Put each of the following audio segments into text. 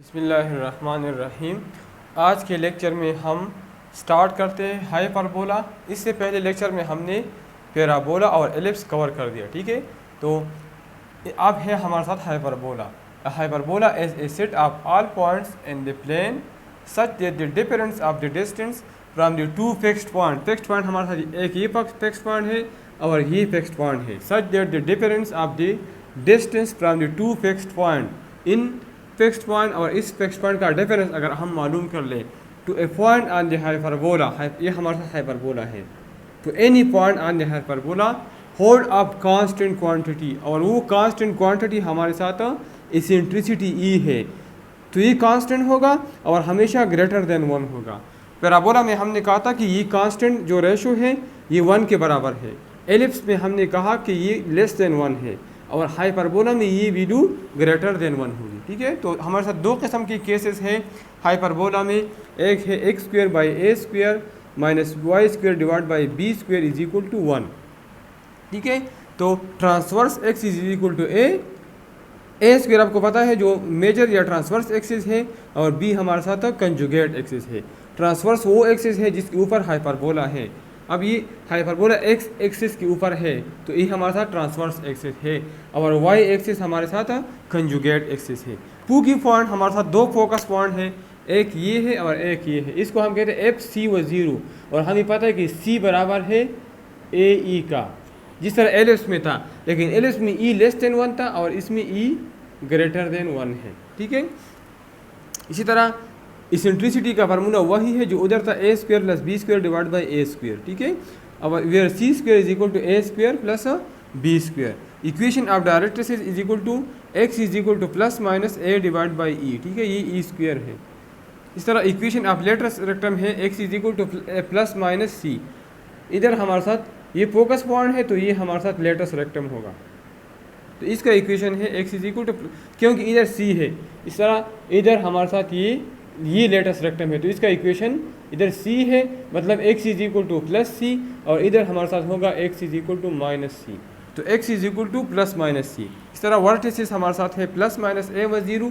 बिस्मिल्लाहिर्रहमानिर्रहीम। आज के लेक्चर में हम स्टार्ट करते हैं हाइपरबोला। इससे पहले लेक्चर में हमने पैराबोला और एलिप्स कवर कर दिया, ठीक है। तो अब है हमारे साथ hyperbola. Hyperbola is a set of all points in the plane such that the difference of the distance from the two fixed point. Fixed point हमारे साथ एक ये फिक्स्ड पॉइंट है और ये फिक्स्ड पॉइंट है। सच that the difference of the distance from the two fixed point in fixed point और इस फिक्स्ड पॉइंट का डिफरेंस अगर हम मालूम कर ले to a point on the hyperbola, ये हमारे साथ हाइपरबोला है, तो any point on the hyperbola hold up constant quantity, और वो कांस्टेंट क्वांटिटी हमारे साथ इसेंट्रिसिटी ई है, तो ये कांस्टेंट होगा और हमेशा ग्रेटर देन 1 होगा। पैराबोला में हमने कहा था कि ये कांस्टेंट जो रेशो है ये 1 के बराबर है। एलिप्स में हमने कहा कि ये लेस देन 1 है और हाइपरबोला में ये वैल्यू ग्रेटर देन 1 होगी, ठीक है। तो हमारे साथ दो किस्म के केसेस हैं हाइपरबोला में। एक है x square by a square minus y square divide by b square is equal to 1, ठीक है। तो transverse axis is equal to a square आपको पता है जो मेजर या ट्रांसवर्स एक्सिस है, और बी हमारे साथ कंजुगेट एक्सिस है। ट्रांसवर्स वो एक्सिस है जिसके ऊपर हाइपरबोला है। अब ये हाइपरबोला एक्स एक्सिस के ऊपर है तो ये हमारे साथ ट्रांसवर्स एक्सिस है, और वाई एक्सिस हमारे साथ कंजुगेट एक्सिस है। टू की पॉइंट हमारे साथ दो फोकस पॉइंट है, एक ये है और एक ये है। इसको हम कहते हैं एफ सी व ज़ीरो, और हमें पता है कि सी बराबर है ए ई का, जिस तरह एलिप्स में था, लेकिन एलिप्स में ई लेस देन 1 था और इसमें ई ग्रेटर देन 1 है, ठीक है। इसी तरह इसेंट्रिसिटी का फार्मूला वही है जो उधर था, a square plus b square divide by a square, ठीक है। अब where c square is equal to a square plus b square. Equation of directrix is equal to x is equal to plus minus a divide by e, ठीक है, ये e square है। इस तरह equation of latus rectum है x is equal to plus minus c. इधर हमारे साथ ये फोकस पॉइंट है तो ये हमारे साथ लेटरस रेक्टम होगा, तो इसका इक्वेशन है एक्स इज इक्वल टू, क्योंकि इधर सी है, इस तरह इधर हमारे साथ ये लेटस रेक्टम है तो इसका इक्वेशन इधर सी है, मतलब x is equal to plus c, और इधर हमारे साथ होगा x is equal to minus c, तो x is equal to plus minus c. इस तरह वर्टिसेस हमारे साथ है प्लस माइनस ए व ज़ीरो।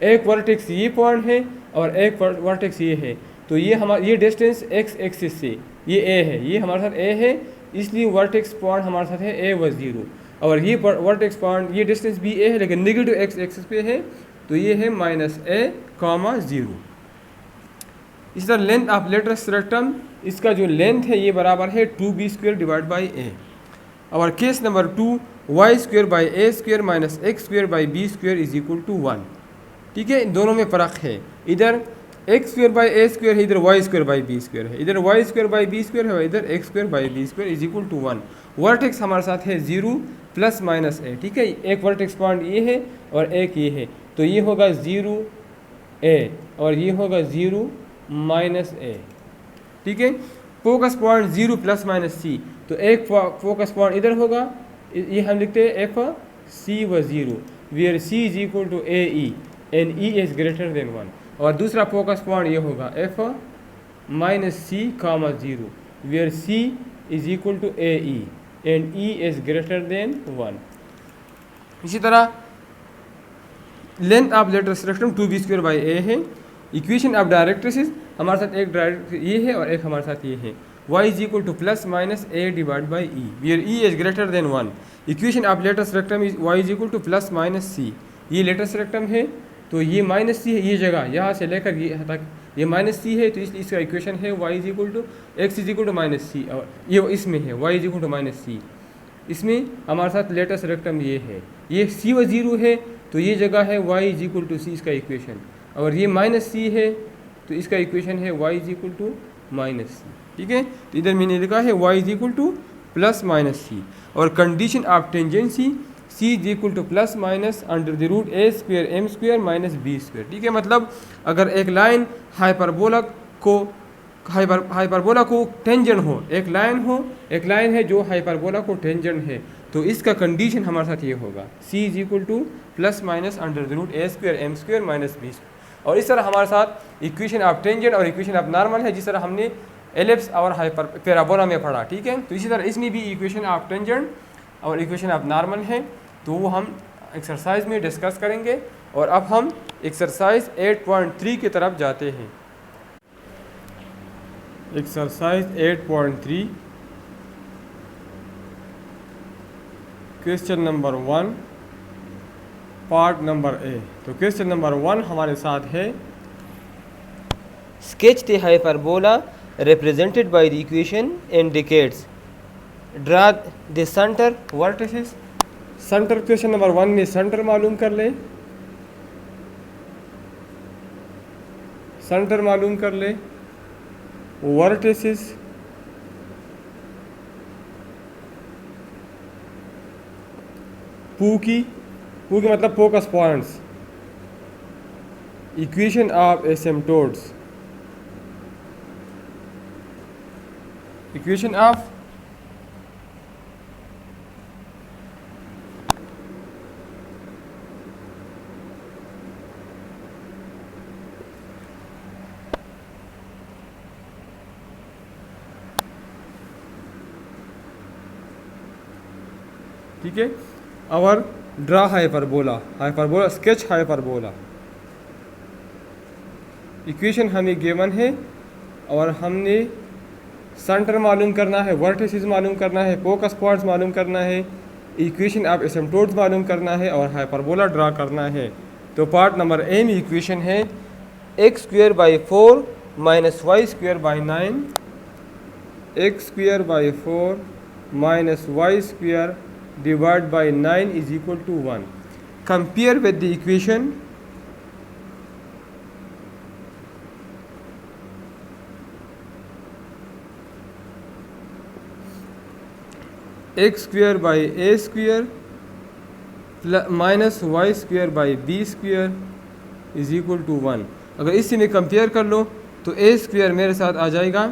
एक वर्टेक्स ये पॉइंट है और एक वर्टेक्स ये है, तो ये हमारा ये डिस्टेंस एक्स एक्सिस से ये ए है, ये हमारे साथ ए है, इसलिए वर्टेक्स पॉइंट हमारे साथ है ए व ज़ीरो, और ये वर्टेक्स पॉइंट ये डिस्टेंस भी ए है लेकिन नेगेटिव एक्स एक्सिस पे है, तो ये है माइनस ए कॉमा ज़ीरो। इस तरह लेंथ ऑफ लेटरस रेक्टम, इसका जो लेंथ है ये बराबर है 2b square divide by a. और case number 2 y square by a square minus x square by b square is equal to 1, ठीक है। इन दोनों में फ़र्क है, इधर x square by a square है, इधर y square by b square है, इधर y square by b square है, इधर x square by b square is equal to 1। Vertex हमारे साथ है 0 प्लस माइनस ए, ठीक है। एक वर्टेक्स पॉइंट ये है और एक ये है, तो ये होगा 0 ए और ये होगा 0 माइनस ए, ठीक है। Focus point 0 plus minus c, तो एक फोकस पॉइंट इधर होगा, ये हम लिखते हैं एफ सी व zero, where c is equal to a e and e is greater than 1, और दूसरा फोकस पॉइंट ये होगा f minus c comma zero, where c is equal to a e and e is greater than 1। इसी तरह length of latus rectum 2b square by a है। Equation of directrix हमारे साथ एक डायरेक्ट्रिक्स ये है और एक हमारे साथ ये है, y is equal to plus minus a divide by e, where e is greater than 1। Equation of latus rectum is y is equal to plus minus c. ये लेटस रेक्टम है तो ये माइनस सी है, ये जगह यहाँ से लेकर ये तक ये माइनस सी है, तो इसलिए इसका इक्वेशन है y is equal to x is equal to minus c, और ये इसमें है y is equal to minus c. इसमें हमारे साथ लेटस रेक्टम ये है, ये सी व ज़ीरो है, तो ये जगह है y इज इक्वल टू सी इसका इक्वेशन, और ये माइनस सी है तो इसका इक्वेशन है y is equal to minus c, ठीक है। तो इधर मैंने लिखा है y is equal to plus minus c, और condition of tangency c is equal to plus minus under the root a square m square minus b square, ठीक है। मतलब अगर एक लाइन हाइपरबोला को टेंजेंट हो, एक लाइन है जो हाइपरबोला को टेंजेंट है, तो इसका कंडीशन हमारे साथ ये होगा c is equal to plus minus under the root a square m square minus b square. और इस तरह हमारे साथ इक्वेशन ऑफ टेंजेंट और इक्वेशन ऑफ नॉर्मल है, जिस तरह हमने एलिप्स और पैराबोला में पढ़ा, ठीक है। तो इसी तरह इसमें भी इक्वेशन ऑफ टेंजेंट और इक्वेशन ऑफ नॉर्मल है, तो वो हम एक्सरसाइज में डिस्कस करेंगे। और अब हम एक्सरसाइज 8.3 की तरफ जाते हैं। Exercise 8.3 question number 1 part number ए। तो क्वेश्चन नंबर 1 हमारे साथ है, Sketch the hyperbola represented by the equation indicates. Draw the center. Vertices. Centre question number 1 में सेंटर मालूम कर ले, सेंटर मालूम कर ले। वर्टिसेस पू की मतलब focus points. Equation of asymptotes, equation of ठीक है। और draw hyperbola, hyperbola sketch hyperbola. Equation हमें गिवन है और हमने सेंटर मालूम करना है, वर्टिसेस मालूम करना है, फोकस पॉइंट्स मालूम करना है, इक्वेशन ऑफ एसिम्प्टोट्स मालूम करना है और हाइपरबोला ड्रा करना है। तो पार्ट नंबर ए में इक्वेशन है x²/4 - y²/9, x²/4 - y² divided by 9 is equal to 1. Compare with the equation x²/a² minus y²/b² is equal to 1. अगर इसी में कंपेयर कर लो तो a² मेरे साथ आ जाएगा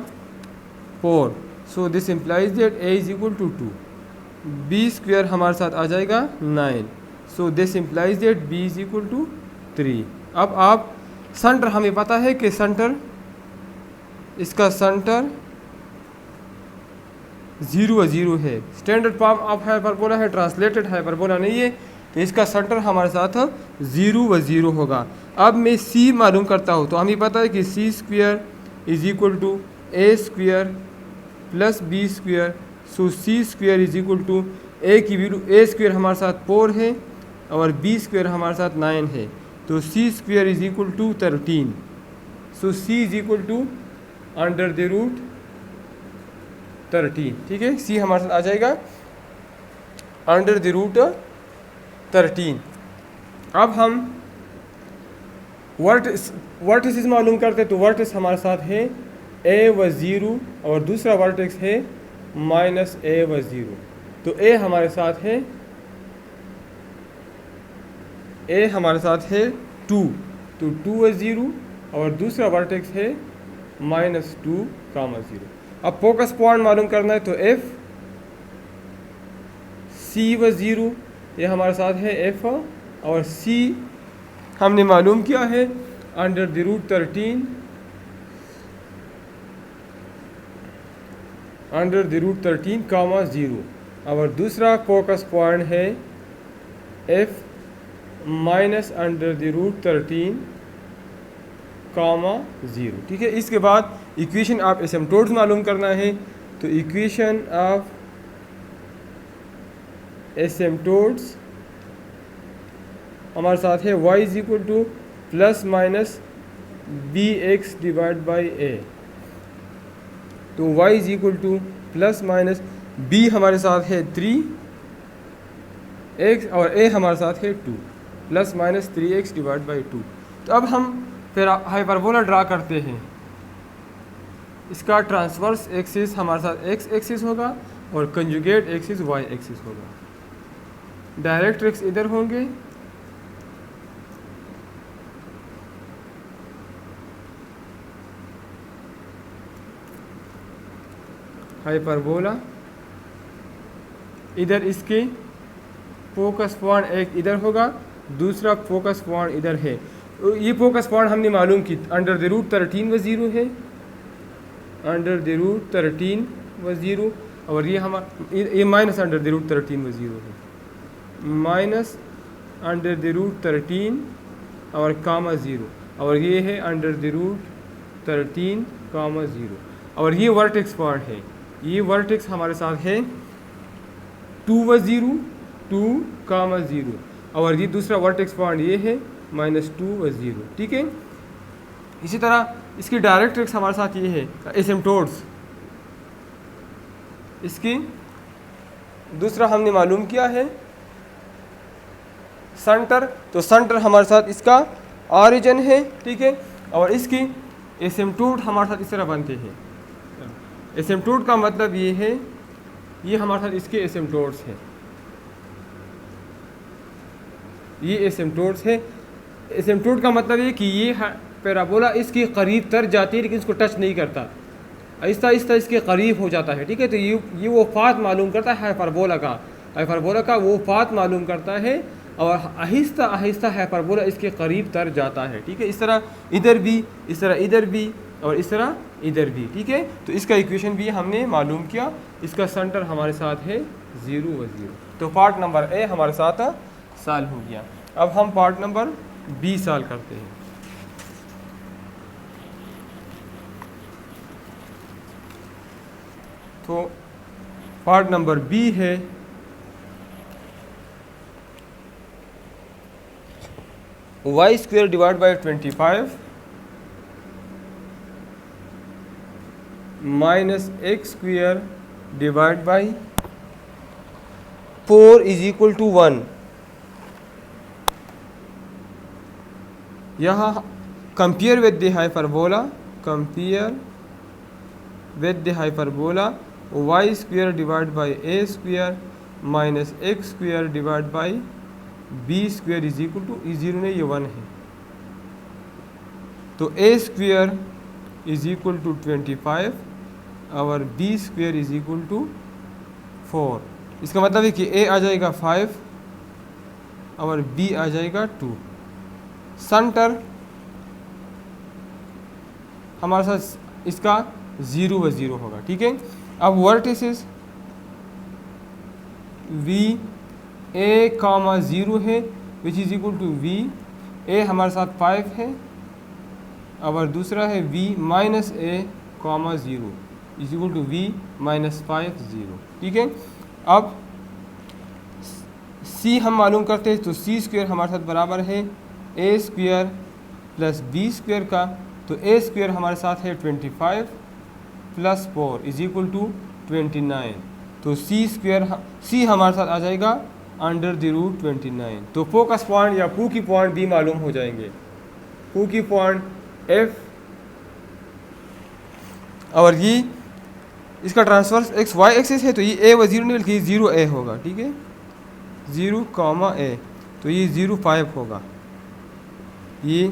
4, so this implies that a is equal to 2। b² हमारे साथ आ जाएगा 9, so this implies that b is equal to 3। अब आप सेंटर, हमें पता है कि सेंटर, इसका सेंटर 0 है। स्टैंडर्ड फॉर्म ऑफ हाइपरबोला है, ट्रांसलेटेड हाइपरबोला नहीं है, तो इसका सेंटर हमारे साथ 0 होगा। अब मैं c मालूम करता हूँ, तो हमें पता है कि c² is equal to a² plus b², so c² is equal to a की वैल्यू, a² हमारे साथ 4 है और b² हमारे साथ 9 है, तो c² is equal to 13, so c is equal to √13। ठीक है, c हमारे साथ आ जाएगा √13। अब हम वर्टिसेस मालूम करते, तो वर्टिस हमारे साथ है a व 0 और दूसरा वर्टेक्स है -a व 0। तो a हमारे साथ है 2, तो 2 व 0 और दूसरा वर्टेक्स है -2, 0। अब फोकस पॉइंट मालूम करना है, तो f c व 0 ये हमारे साथ है f, और c हमने मालूम किया है √13 0। और दूसरा फोकस पॉइंट है f -√13, 0। ठीक है, इसके बाद इक्वेशन ऑफ एसिम्प्टोट्स मालूम करना है, तो इक्वेशन ऑफ एसिम्प्टोट्स हमारे साथ है y is equal to plus minus bx divide by a। तो y is equal to plus minus b हमारे साथ है 3x और a हमारे साथ है 2, plus minus 3x divide by 2। तो अब हम फिर हाइपरबोला ड्रा करते हैं। इसका ट्रांसवर्स एक्सिस हमारे साथ x एक्सिस होगा और कंजुगेट एक्सिस y एक्सिस होगा। डायरेक्ट्रिक्स इधर होंगे, हाइपरबोला इधर, इसके फोकस पॉइंट एक इधर होगा, दूसरा फोकस पॉइंट इधर है। ये फोकस पॉइंट हमने मालूम की √13 व 0 है, √13 व 0, और ये हमारा ये माइनस √13 व 0 है, माइनस √13 और कामा 0, और ये है अंडर द रूट 13 कामा 0, और ये वर्टेक्स पॉइंट है, ये वर्टेक्स हमारे साथ है 2 व 0 2 कामा 0, और ये दूसरा वर्टेक्स पॉइंट ये है -2 व 0, ठीक है। इसी तरह इसकी डायरेक्ट्रिक्स हमारे साथ ये है एसिम्प्टोट्स, इसकी दूसरा हमने मालूम किया है सेंटर, तो सेंटर हमारे साथ इसका ऑरिजिन है, ठीक है, और इसकी एसिम्प्टोट हमारे साथ इस तरह बनते हैं। एसिम्प्टोट का मतलब ये है, ये हमारे साथ इसके एसिम्प्टोट्स हैं, ये एसिम्प्टोट्स है। एसिम्प्टोट का मतलब ये कि ये पैराबोला इसके करीब तर जाती है लेकिन इसको टच नहीं करता, आहिस्ता आहिस्ता इसके करीब हो जाता है, ठीक है। तो ये वो फात मालूम करता है हाइपरबोला का, हाइपरबोला का वो फात मालूम करता है, और आहिस्ता आहिस्ता हाइपरबोला इसके करीब तर जाता है, ठीक है। इस तरह इधर भी, इस तरह इधर भी, और इस तरह इधर भी, ठीक है। तो इसका इक्वेशन भी हमने मालूम किया, इसका सेंटर हमारे साथ है 0 व 0। तो पार्ट नंबर ए हमारे साथ सॉल्व हो गया। अब हम पार्ट नंबर बी सॉल्व करते हैं। तो पार्ट नंबर बी है y² divide by 25 minus x² divide by 4 is equal to 1। यहाँ compare with the hyperbola, compare with the hyperbola y² divide by a² minus x² divide by b² is equal to, इस 0 नहीं ये 1 है, तो a² is equal to 25 और b² is equal to 4। इसका मतलब है कि a आ जाएगा 5 और b आ जाएगा 2। सेंटर हमारे साथ इसका 0 व 0 होगा, ठीक है। अब वर्टिसेस v a कामा 0 है which is equal to v, a हमारे साथ 5 है और दूसरा है v minus a comma 0 is equal to v minus 5 0, ठीक है। अब c हम मालूम करते हैं, तो c² हमारे साथ बराबर है a² प्लस b² का, तो a² हमारे साथ है 25 प्लस 4 इज इक्वल टू 29, तो c हमारे साथ आ जाएगा अंडर द रूट 29। तो फोकस पॉइंट या पू की पॉइंट भी मालूम हो जाएंगे, पू की पॉइंट f, और ये इसका ट्रांसवर्स x y एक्सिस है, तो ये a व 0 नहीं बल्कि 0a होगा, ठीक है, 0 कामा a, तो ये 0 5 होगा, ये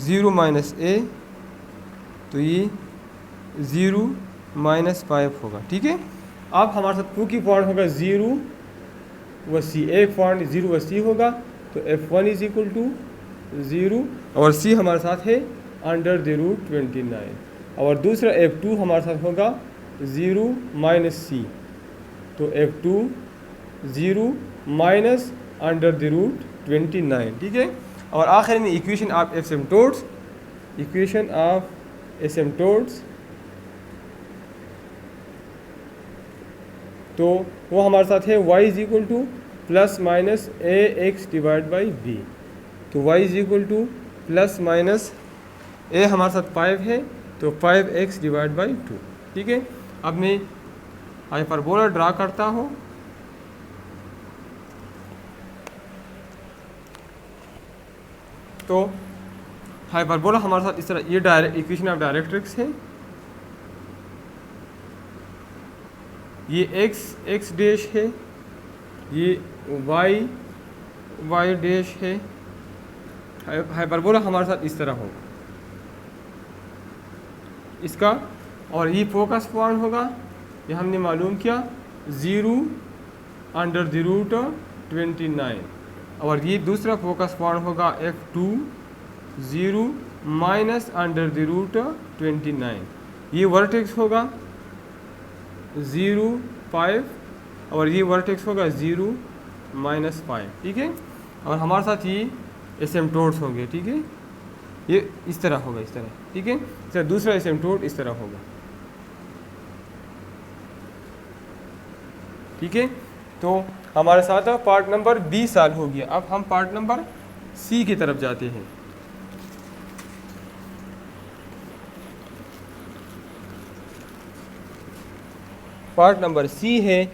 0 माइनस a, तो ये 0 माइनस 5 होगा, ठीक है। अब हमारे साथ पू की पॉइंट होगा 0 व c, एक पॉइंट 0 व c होगा, तो f1 इज इक्वल टू 0 और c हमारे साथ है अंडर द रूट 29, और दूसरा f2 हमारे साथ होगा 0 माइनस c, तो f2 0 minus under the root 29, ठीक है। और आखिर में equation of asymptotes, equation of asymptotes, तो वो हमारे साथ है y is equal to plus minus ax divide by b, तो y is equal to plus minus a हमारे साथ 5 है, तो 5x डिवाइड बाई 2, ठीक है। अब मैं हाइपरबोला ड्रा करता हूँ, तो हाइपरबोला हमारे साथ इस तरह, ये इक्वेशन ऑफ डायरेक्ट्रिक्स है, ये x डैश है, ये y डैश है। हाइपरबोला हमारे साथ इस तरह होगा इसका, और ये फोकस पॉइंट होगा, ये हमने मालूम किया 0 अंडर द रूट 29, और ये दूसरा फोकस पॉइंट होगा f2 0 minus under the root 29, ये वर्टेक्स होगा 0 5 और ये वर्टेक्स होगा 0 माइनस 5, ठीक है। और हमारे साथ ये एसिम्पटोट्स होंगे, ठीक है। ये इस तरह होगा, इस तरह, ठीक है। सर दूसरा एसिम्पटोट इस तरह होगा, ठीक है। तो हमारे साथ पार्ट नंबर बी सॉल्व हो गया। अब हम पार्ट नंबर सी की तरफ जाते हैं। पार्ट नंबर सी है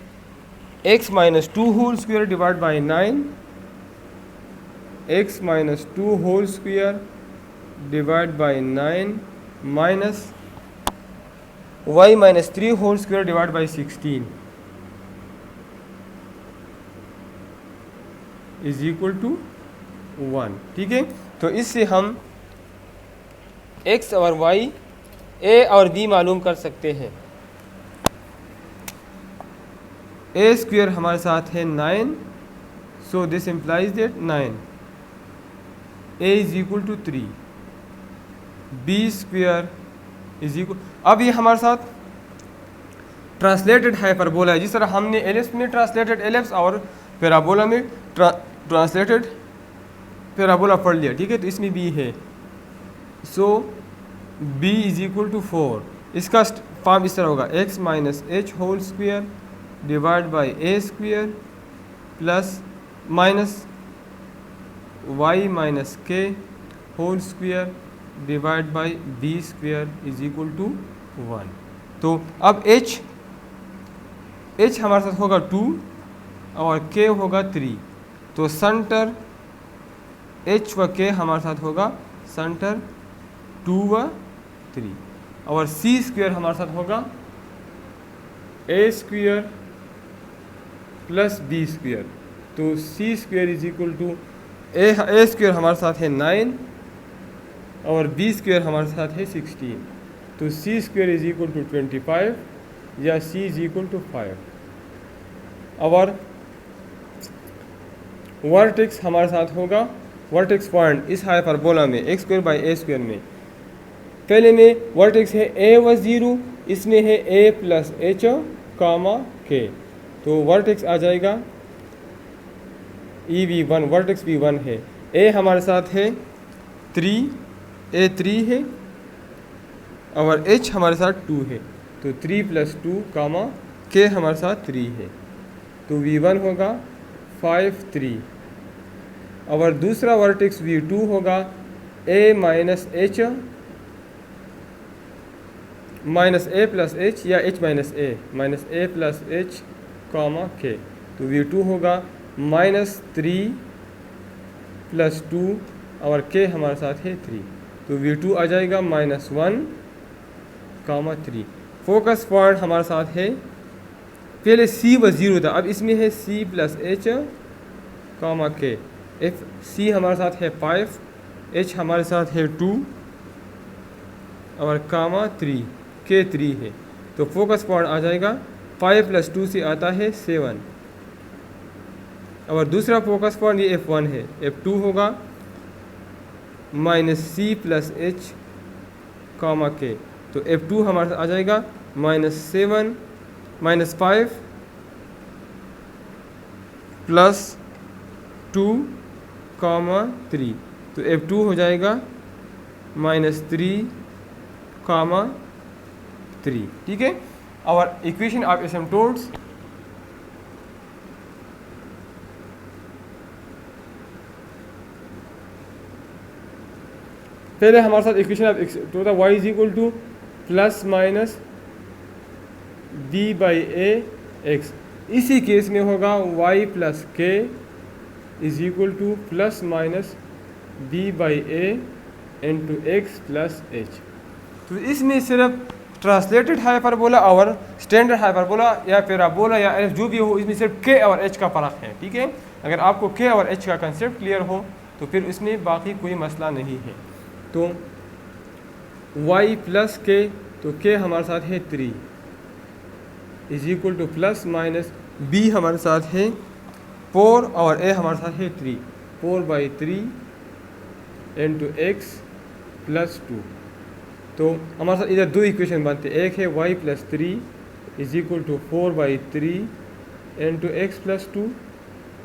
x minus 2 whole square divide by 9, x minus 2 whole square divide by 9 minus y minus 3 whole square divide by 16 is equal to 1, ठीक है। तो इससे हम x और y, a और b मालूम कर सकते हैं। a स्क्वायर हमारे साथ है 9, so this implies that 9, a is equal to 3, b square is equal, अब ये हमारे साथ ट्रांसलेटेड हाइपरबोला है। जिस तरह हमने एलिप्स में ट्रांसलेटेड एलिप्स और पैराबोला में ट्रांसलेटेड पैराबोला पढ़ लिया, ठीक है। तो इसमें भी है, so b is equal to 4। इसका फॉर्म इस तरह होगा, x minus h whole square divide by a square plus minus y minus k whole square divide by b square is equal to 1। तो अब h हमारे साथ होगा 2 और k होगा 3। तो सेंटर h व k हमारे साथ होगा सेंटर 2 व 3, और c स्क्वायर हमारे साथ होगा a square plus b square. तो c square is equal to a square हमारे साथ है 9 और b स्क्वायर हमारे साथ है 16। तो c square is equal to 25 या c इज इक्वल टू 5। और वर्टेक्स हमारे साथ होगा, वर्टेक्स पॉइंट इस हाइपरबोला में x square by a square में, पहले में वर्टेक्स है a व 0, इसमें है a plus h comma k। तो वर्टेक्स आ जाएगा EV1, वर्टेक्स भी 1 है। a हमारे साथ है 3, a 3 है और h हमारे साथ 2 है। तो 3 प्लस 2 कामा k हमारे साथ 3 है। तो V1 होगा 5 3, और दूसरा वर्टेक्स V2 होगा a minus h minus a plus h या h minus a plus h comma k। तो V2 होगा माइनस 3 प्लस 2 और k हमारे साथ है 3। तो V2 आ जाएगा माइनस 1 कामा 3। फोकस पॉइंट हमारे साथ है, पहले c व 0 था, अब इसमें है c plus h comma k। c हमारे साथ है 5, h हमारे साथ है 2 और कामा 3, k 3 है। तो फोकस पॉइंट आ जाएगा 5 प्लस 2 से आता है 7, और दूसरा फोकस पॉइंट ये f1 है, f2 होगा minus c plus h comma k। तो f2 हमारे साथ आ जाएगा माइनस 5 प्लस 2 कामा 3। तो f2 हो जाएगा माइनस 3 कामा 3, ठीक है। और इक्वेशन ऑफ एसिम्पटोट्स, पहले हमारे साथ इक्वेशन ऑफ एसिम्पटोट था y is equal to plus minus b by A x. इसी केस में होगा y plus k is equal to plus minus b by A into x plus h। तो इसमें सिर्फ ट्रांसलेटेड हाइपरबोला और स्टैंडर्ड हाइपरबोला या parabola या जो भी हो, इसमें सिर्फ k और h का फ़र्क है, ठीक है। अगर आपको k और h का कंसेप्ट क्लियर हो तो फिर उसमें बाकी कोई मसला नहीं है। तो y प्लस k, तो k हमारे साथ है 3 is equal to plus minus b हमारे साथ है 4 और a हमारे साथ है 3, 4 बाई 3 इंटू एक्स प्लस 2। तो हमारे साथ इधर दो इक्वेशन बनते हैं, एक है y plus 3 is equal to 4 by 3 into x plus 2,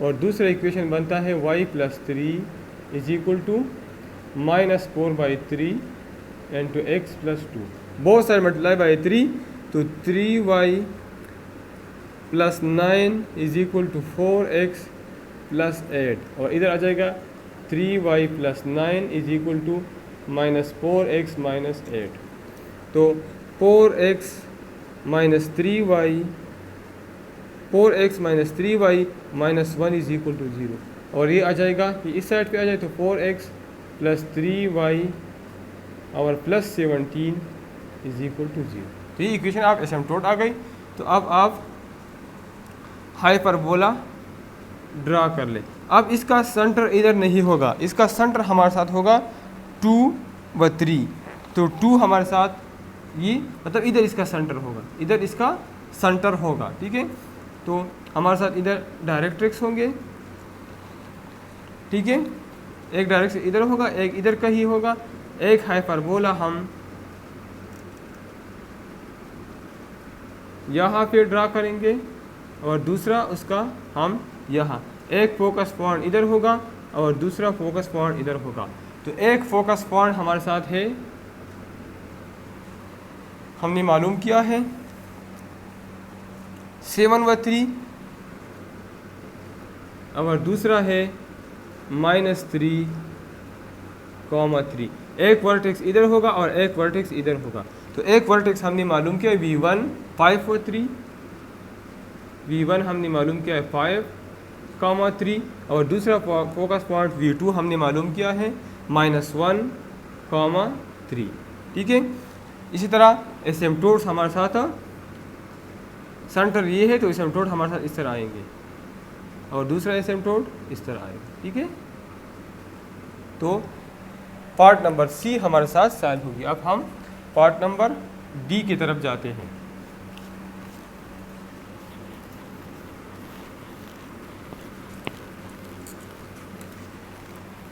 और दूसरा इक्वेशन बनता है y plus 3 is equal to -4/3 into x plus 2, both side multiply by 3, तो 3y plus 9 is equal to 4x plus 8, और इधर आ जाएगा 3y plus 9 is equal to -4x minus 8, तो 4x minus 3y minus 1 is equal to 0, और ये आ जाएगा कि इस साइड पे आ जाए तो 4x प्लस 3y और प्लस 17 इज इक्वल टू 0। तो ये इक्वेशन आप एसिम्पटोट आ गई। तो अब आप हाइपरबोला ड्रा कर ले। अब इसका सेंटर इधर नहीं होगा, इसका सेंटर हमारे साथ होगा 2 व 3, तो 2 हमारे साथ ये मतलब इधर इसका सेंटर होगा, इधर इसका सेंटर होगा, ठीक है। तो हमारे साथ इधर डायरेक्ट्रिक्स होंगे, ठीक है, एक डायरेक्ट इधर होगा, एक इधर का ही होगा। एक हाइपरबोला हम यहाँ पे ड्रा करेंगे और दूसरा उसका हम यहाँ, एक फोकस पॉइंट इधर होगा और दूसरा फोकस पॉइंट इधर होगा। तो एक फोकस पॉइंट हमारे साथ है, हमने मालूम किया है 7 व 3, और दूसरा है -3, 3। एक वर्टेक्स इधर होगा और एक वर्टेक्स इधर होगा। तो एक वर्टेक्स हमने मालूम किया है V1 5 व 3, V1 हमने मालूम किया है 5, 3, और दूसरा फोकस पॉइंट V2 हमने मालूम किया है -1, 3, ठीक है। इसी तरह एसिम्पटोट्स हमारे साथ, सेंटर ये है तो एसिम्पटोट हमारे साथ इस तरह आएंगे और दूसरा एसिम्पटोट इस तरह आएगा, ठीक है। तो पार्ट नंबर सी हमारे साथ सॉल्व होगी। अब हम पार्ट नंबर डी की तरफ जाते हैं।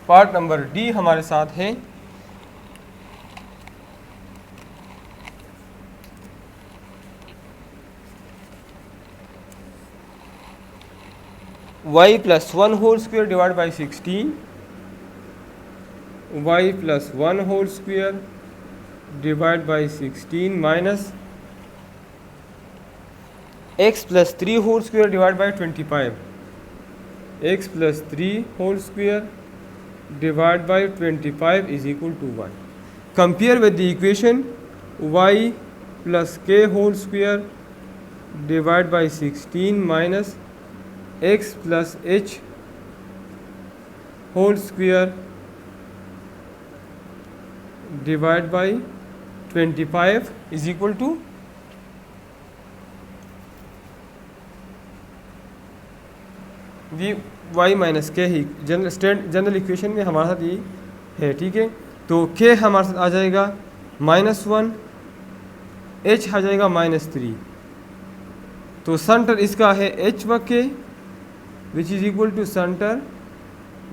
पार्ट नंबर डी हमारे साथ है y plus 1 whole square divide by 16, y plus 1 whole square divide by 16 minus x plus 3 whole square divide by 25, x plus 3 whole square divide by 25 is equal to 1। Compare with the equation y plus k whole square divide by 16 minus x plus h whole square divide by 25 is equal to y minus k ही general equation में हमारे साथ ये है, ठीक है। तो k हमारे साथ आ जाएगा -1, h आ जाएगा -3, तो सेंटर इसका है h व k which is equal to centre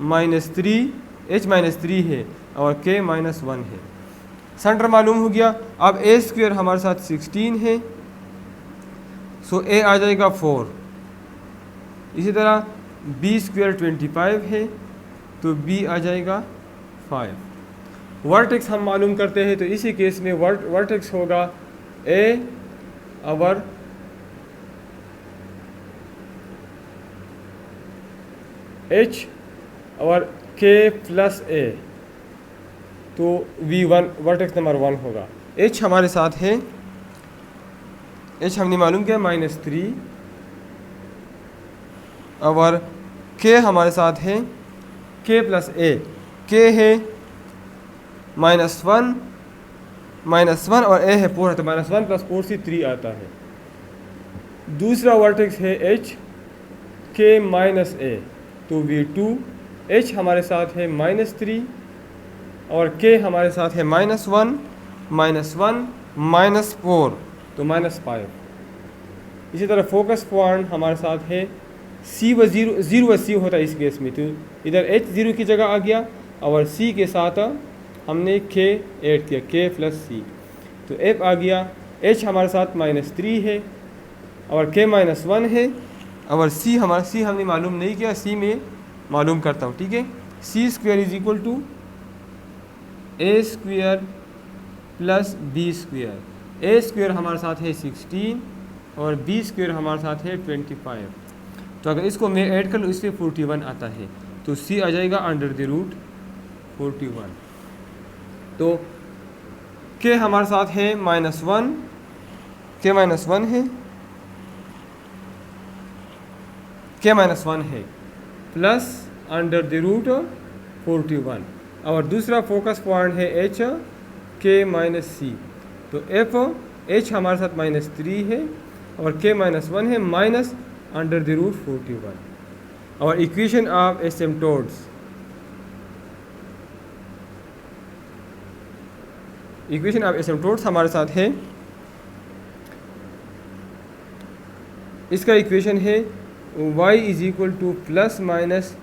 -3, h -3 है और k -1 है। सेंटर मालूम हो गया। अब a स्क्वायर हमारे साथ 16 है, सो a आ जाएगा 4। इसी तरह b स्क्वायर 25 है, तो b आ जाएगा 5। वर्टेक्स हम मालूम करते हैं, तो इसी केस में वर्टेक्स होगा a और h और k प्लस a, तो V1 वर्टेक्स नंबर 1 होगा। h हमारे साथ है, h हमने मालूम किया -3, और k हमारे साथ है k प्लस a, k है -1 और a है 4 है, तो -1 प्लस 4 से 3 आता है। दूसरा वर्टेक्स है h, k माइनस a, तो V2 h हमारे साथ है -3 और k हमारे साथ है -1 -4, तो -5। इसी तरह फोकस पॉइंट हमारे साथ है c व 0 व c होता है इस केस में, तो इधर h 0 की जगह आ गया और c के साथ हमने k ऐड किया, k प्लस c, तो f आ गया। h हमारे साथ -3 है और k -1 है, और c हमने मालूम नहीं किया, c में मालूम करता हूँ, ठीक है। C square is equal to a square plus b square. A square हमारे साथ है 16 और बी स्क्वेयर हमारे साथ है 25। तो अगर इसको मैं ऐड कर लूँ इससे 41 आता है, तो सी आ जाएगा अंडर द रूट 41। तो के हमारे साथ है -1, के -1 है, के -1 है प्लस अंडर द रूट 41। और दूसरा फोकस पॉइंट है एच के माइनस सी। तो एफ एच हमारे साथ -3 है और के -1 है माइनस अंडर द रूट 41। और equation of asymptotes, equation of asymptotes हमारे साथ है, इसका इक्वेशन है y is equal to plus minus,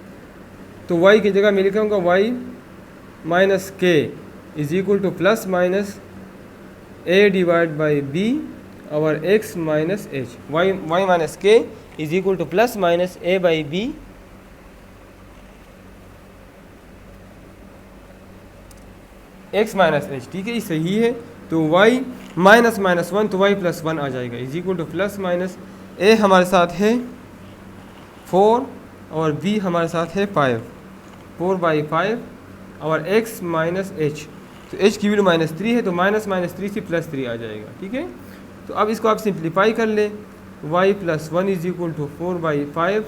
तो y की जगह मैं लिखूँगा y minus k is equal to plus minus a divide by b और x minus h. y minus k is equal to plus minus a by b x minus h. ठीक है, ये सही है। तो y माइनस -1 तो y plus 1 आ जाएगा is equal to plus minus a हमारे साथ है 4 और b हमारे साथ है 5, 4/5 और x माइनस एच। तो h की वैल्यू -3 है तो -3 से +3 आ जाएगा। ठीक है, तो अब इसको आप सिंप्लीफाई कर ले, y plus 1 is equal to 4/5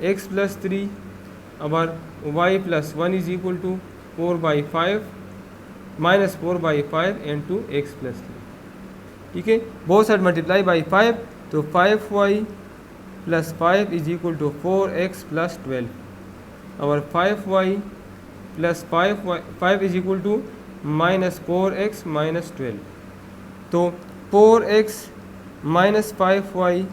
x plus 3 और y plus 1 is equal to 4/5 -4/5 into x plus 3। ठीक है, बोथ साइड मल्टीप्लाई बाई 5 तो 5y plus 5 is equal to 4x plus 12 और 5y plus 5 is equal to -4x minus 12। तो 4x minus 5y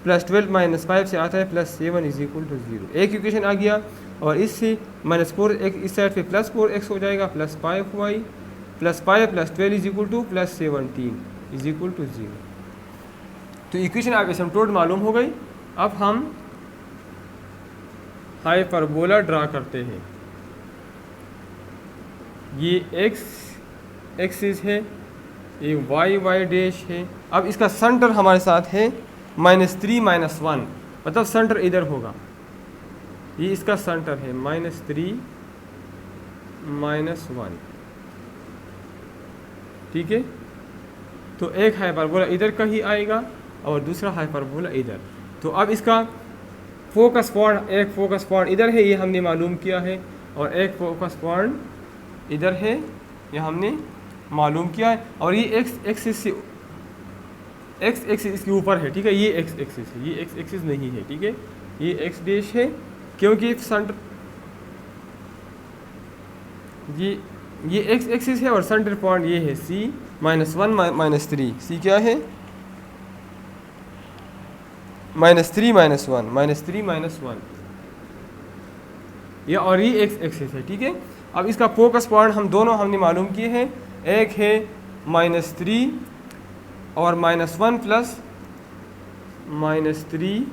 plus 12 minus 5 से आता है +7 is equal to 0। एक equation आ गया और इससे -4x इस साइड पे +4x हो जाएगा plus 5y plus 5 plus 12 is equal to +17 is equal to 0। तो इक्वेशन आप एसिम्प्टोट मालूम हो गई। अब हम हाइपरबोला ड्रा करते हैं। ये x एक्सिस है, ये y डैश है। अब इसका सेंटर हमारे साथ है -3 -1, मतलब सेंटर इधर होगा, ये इसका सेंटर है -3 -1। ठीक है, तो एक हाइपरबोला इधर का ही आएगा और दूसरा हाइपरबोला इधर। तो अब इसका फोकस पॉइंट, एक फोकस पॉइंट इधर है ये हमने मालूम किया है और एक फोकस पॉइंट इधर है ये हमने मालूम किया है। और ये एक्स एक्सिस से एक्स एक्सिस इसके ऊपर है। ठीक है, ये एक्स एक्सिस है, ये एक्स एक्सिस नहीं है। ठीक है, ये एक्स डैश है क्योंकि सेंटर ये एक्स एक्सिस है और सेंटर पॉइंट ये है c -1 -3। सी क्या है -3 -1 ये, और ये एक्स एक्सिस है। ठीक है, अब इसका फोकस पॉइंट हम दोनों हमने मालूम किए हैं, एक है -3 और -1 प्लस -3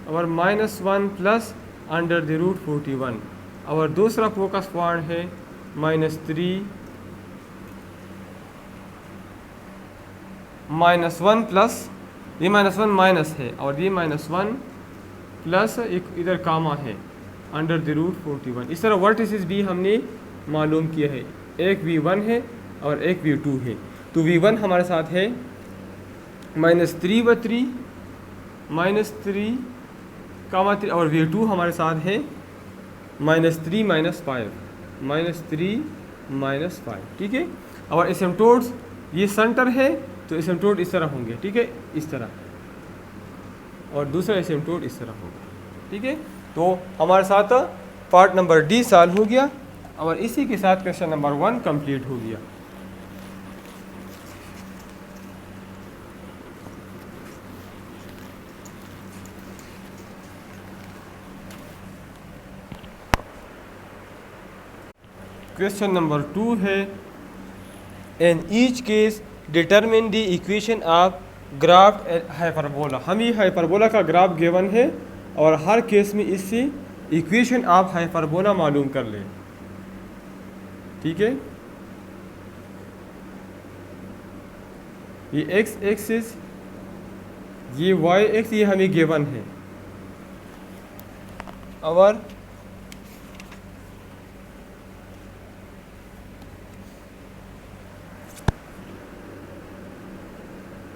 और -1 प्लस अंडर द रूट 41 और दूसरा फोकस पॉइंट है -3 -1 प्लस, ये -1 माइनस है और ये -1 प्लस एक इधर कामा है अंडर द रूट 41। इस तरह वर्टिसेस भी हमने मालूम किया है, एक V1 है और एक V2 है। तो V1 हमारे साथ है -3/3 -3 और V2 हमारे साथ है -3 -5 ठीक है, और एसिम्प्टोट्स ये सेंटर है तो एसिम्प्टोट इस तरह होंगे। ठीक है, इस तरह, और दूसरा एसिम्प्टोट इस तरह होगा। ठीक है, तो हमारे साथ पार्ट नंबर डी सॉल्व हो गया और इसी के साथ क्वेश्चन नंबर 1 कंप्लीट हो गया। क्वेश्चन नंबर 2 है, in each case determine the equation of graph hyperbola. हम ये हाइपरबोला का ग्राफ गिवन है और हर केस में इससे इक्वेशन ऑफ हाइपरबोला मालूम कर लें। ठीक है, ये एक्स एक्सिस, ये वाई एक्स, ये हमें गिवन है। और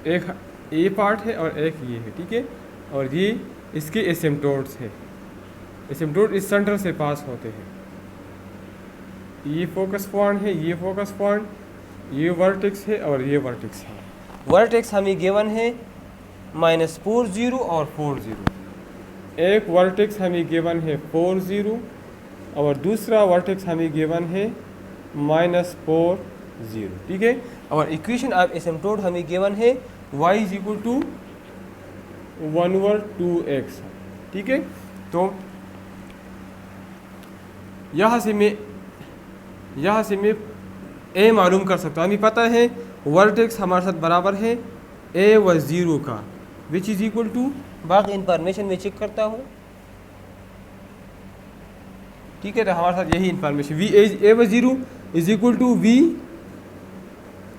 एक ए पार्ट है और एक ये है। ठीक है, और ये इसके एसिम्प्टोट्स है। एसिम्प्टोट इस सेंटर से पास होते हैं। ये फोकस पॉइंट है, ये फोकस पॉइंट, ये वर्टेक्स है और ये वर्टेक्स है। वर्टेक्स हमें गिवन है -4 0 और 4 0। एक वर्टेक्स हमें गिवन है 4 0 और दूसरा वर्टेक्स हमें गिवन है -4 0। ठीक है, और इक्वेशन ऑफ एसिम्प्टोट हमें गिवन है y is equal to 1/2x। ठीक है, तो यहाँ से मैं a मालूम कर सकता हूँ। हमें पता है वर्टेक्स हमारे साथ बराबर है a व 0 का, विच इज़ इक्वल टू, बाकी इंफॉर्मेशन में चेक करता हूँ। ठीक है, तो हमारे साथ यही इंफॉर्मेशन a व 0 इज इक्वल टू v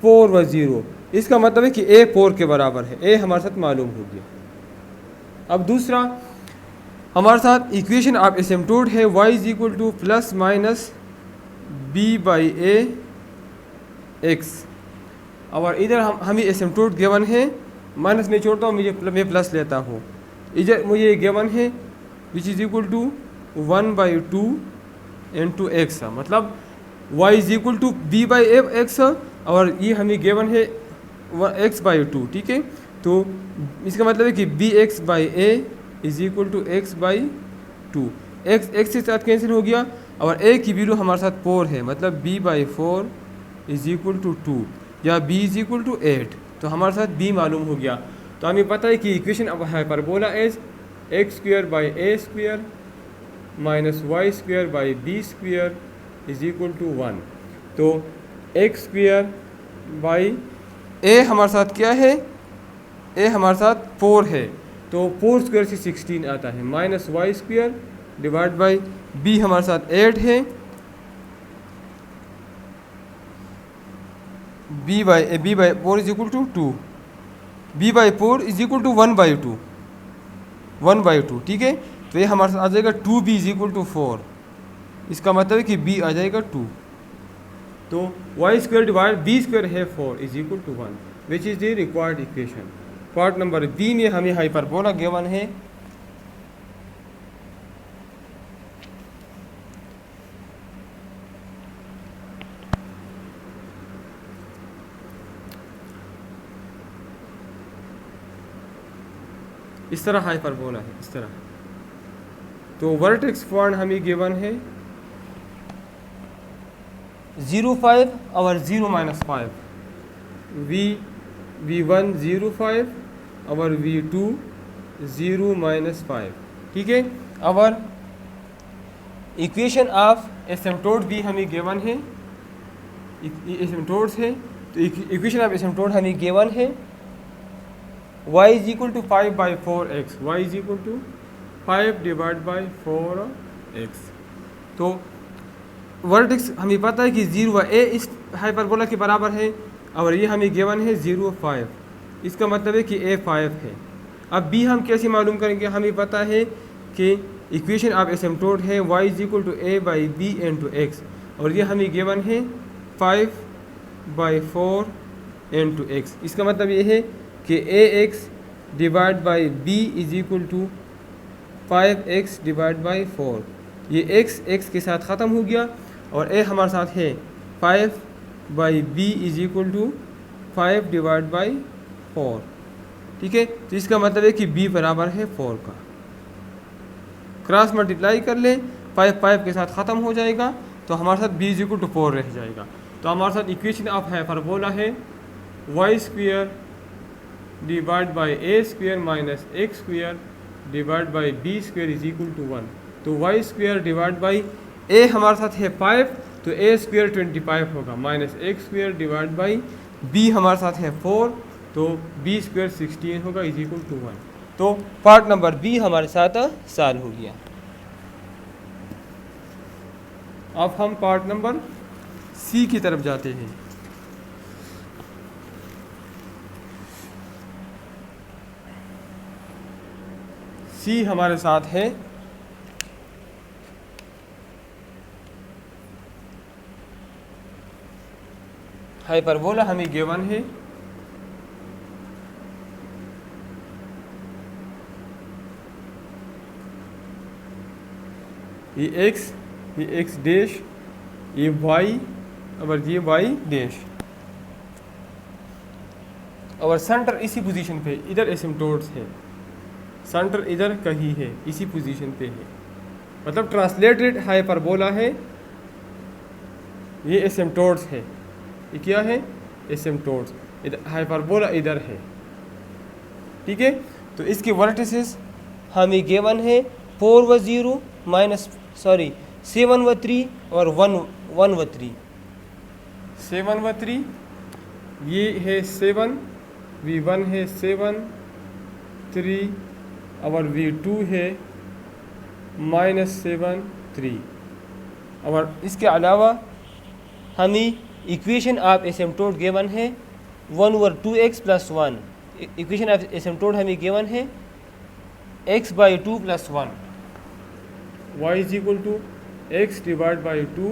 4 व 0। इसका मतलब है कि a 4 के बराबर है। a हमारे साथ मालूम हो गया। अब दूसरा हमारे साथ इक्वेशन ऑफ एसिम्प्टोट है y is equal to plus minus b/a x। और इधर हमें एसिम्प्टोट गिवन है, माइनस में छोड़ता हूँ, मैं प्लस लेता हूँ। इधर मुझे गिवन है which is equal to 1/2 into x, मतलब y is equal to b/x और ये हमें गिवन है x/2। ठीक है, तो इसका मतलब है कि bx/a is equal to x/2। x के साथ कैंसिल हो गया और a की वैल्यू हमारे साथ 4 है, मतलब b/4 इज इक्वल टू 2 या b इज इक्वल टू 8। तो हमारे साथ b मालूम हो गया। तो हमें पता है कि equation of hyperbola is x² - y² is equal to 1। तो x² a हमारे साथ क्या है, a हमारे साथ 4 है, तो 4² से 16 आता है, -y² डिवाइड बाई b हमारे साथ 8 है, b/4 is equal to 2, b/4 is equal to 1/2। ठीक है, तो ये हमारे साथ आ जाएगा 2b इज इक्वल टू 4। इसका मतलब है कि b आ जाएगा 2। तो y² डिवाइड b² है 4 is equal to 1, which is the required equation. Part number b में हमें हाइपरबोला गिवन है। इस तरह हाइपरबोला है, इस तरह। तो वर्टेक्स पॉइंट हमें गिवन है 0 5 और 0-5, v1 0 5 और v2 0-5। ठीक है, और इक्वेशन ऑफ एसिम्प्टोट भी हमें गिवन है, एसिम्प्टोट्स है। तो इक्वेशन ऑफ एसिम्प्टोट हमें गिवन है y is equal to 5/4x, y is equal to 5 divide by 4x। तो वर्टेक्स हमें पता है कि 0 व a इस हाइपरबोला के बराबर है और ये हमें गिवन है 0-5। इसका मतलब है कि a 5 है। अब b हम कैसे मालूम करेंगे, हमें पता है कि इक्वेशन ऑफ एसिम्प्टोट है y is equal to a/b into x और ये हमें गिवन है 5/4 इंटू x। इसका मतलब ये है कि ax divide by b is equal to 5x divide by 4। ये x के साथ ख़त्म हो गया और a हमारे साथ है 5/b is equal to 5 divide by 4। ठीक है, तो इसका मतलब है कि b बराबर है 4 का। क्रॉस मल्टीप्लाई कर ले, 5 के साथ ख़त्म हो जाएगा, तो हमारे साथ b इज इक्वल टू 4 रह जाएगा। तो हमारे साथ इक्वेशन ऑफ हाइपरबोला है y² divide by a² minus x² divide by b² is equal to 1। तो y² डिवाइड बाई a हमारे साथ है 5, तो a² 25 होगा, minus x² divide by b हमारे साथ है 4, तो b² 16 होगा इज इक्वल टू 1। तो पार्ट नंबर बी हमारे साथ सॉल्व हो गया। अब हम पार्ट नंबर सी की तरफ जाते हैं। सी हमारे साथ है हाइपरबोला हमें गिवन है ये एक्स डैश, ये वाई और ये वाई डैश, और सेंटर इसी पोजीशन पे, इधर एसिम्प्टोट्स है, सेंटर इधर कहीं है, इसी पोजीशन पे है, मतलब ट्रांसलेटेड हाइपरबोला है, ये एसिम्प्टोट्स है, ये क्या है एसिम्प्टोट्स, इधर हाइपरबोला इधर है, ठीक है। तो इसके वर्टिसेस हमें गिवन है 4 व 0 माइनस 7 व 3 और 1 व 3। 7 व 3 ये है 7, V1 है 7, 3 और V2 है -7, 3। और इसके अलावा हमें इक्वेशन ऑफ एसिम्प्टोट गिवन है 1 over 2x + 1। Equation of asymptote हमें गिवन है x/2 + 1, y = x / 2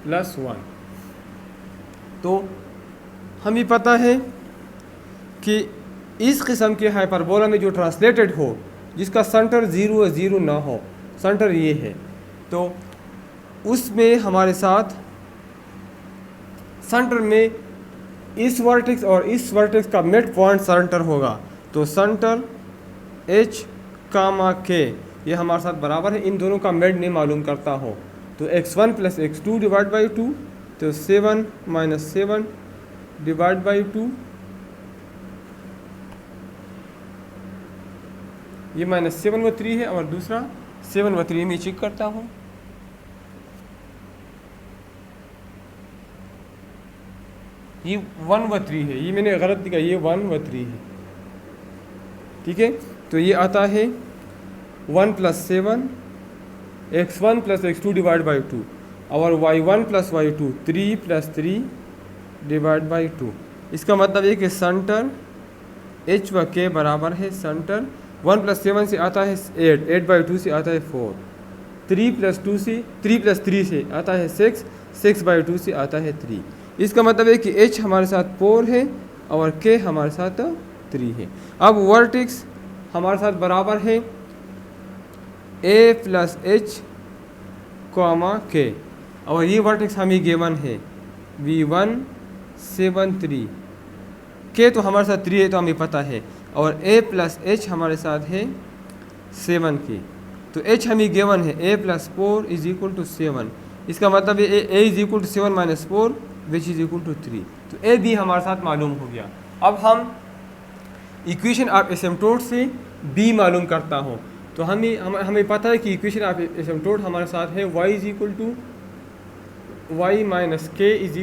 + 1। तो हमें पता है कि इस किस्म के हाइपरबोला में जो ट्रांसलेटेड हो, जिसका सेंटर 0 व 0 ना हो, सेंटर ये है, तो उसमें हमारे साथ सेंटर में इस वर्टेक्स और इस वर्टेक्स का मिड पॉइंट सेंटर होगा। तो सेंटर h, k ये हमारे साथ बराबर है, इन दोनों का मिड नहीं मालूम करता हो, तो x1 + x2 / 2, तो 7 - 7 / 2, ये -7 व 3 है, और दूसरा 7 व 3 में चेक करता हूँ, ये 1 व 3 है, ये मैंने गलत लिखा, ये 1 व 3 है, ठीक है। तो ये आता है 1 + 7 x1 + x2 / 2, और y1 + y2 3 + 3 / 2। इसका मतलब ये कि सेंटर h व k बराबर है, सेंटर 1 + 7 से आता है 8, 8/2 से आता है 4, 3 + 3 से आता है 6, 6/2 से आता है 3। इसका मतलब है कि h हमारे साथ 4 है और k हमारे साथ 3 है। अब वर्टेक्स हमारे साथ बराबर है a + h, k, और ये वर्टेक्स हमें गिवन है V1 7 3, k तो हमारे साथ 3 है तो हमें पता है, और a + h हमारे साथ है 7 की, तो h हमें गिवन है a + 4 = 7। इसका मतलब है a = 7 - 4 विच = 3, तो a भी हमारे साथ मालूम हो गया। अब हम इक्वेशन ऑफ एसिम्प्टोट से b मालूम करता हूँ, तो हमें पता है कि इक्वेशन ऑफ एसिम्प्टोट हमारे साथ है y = y - k =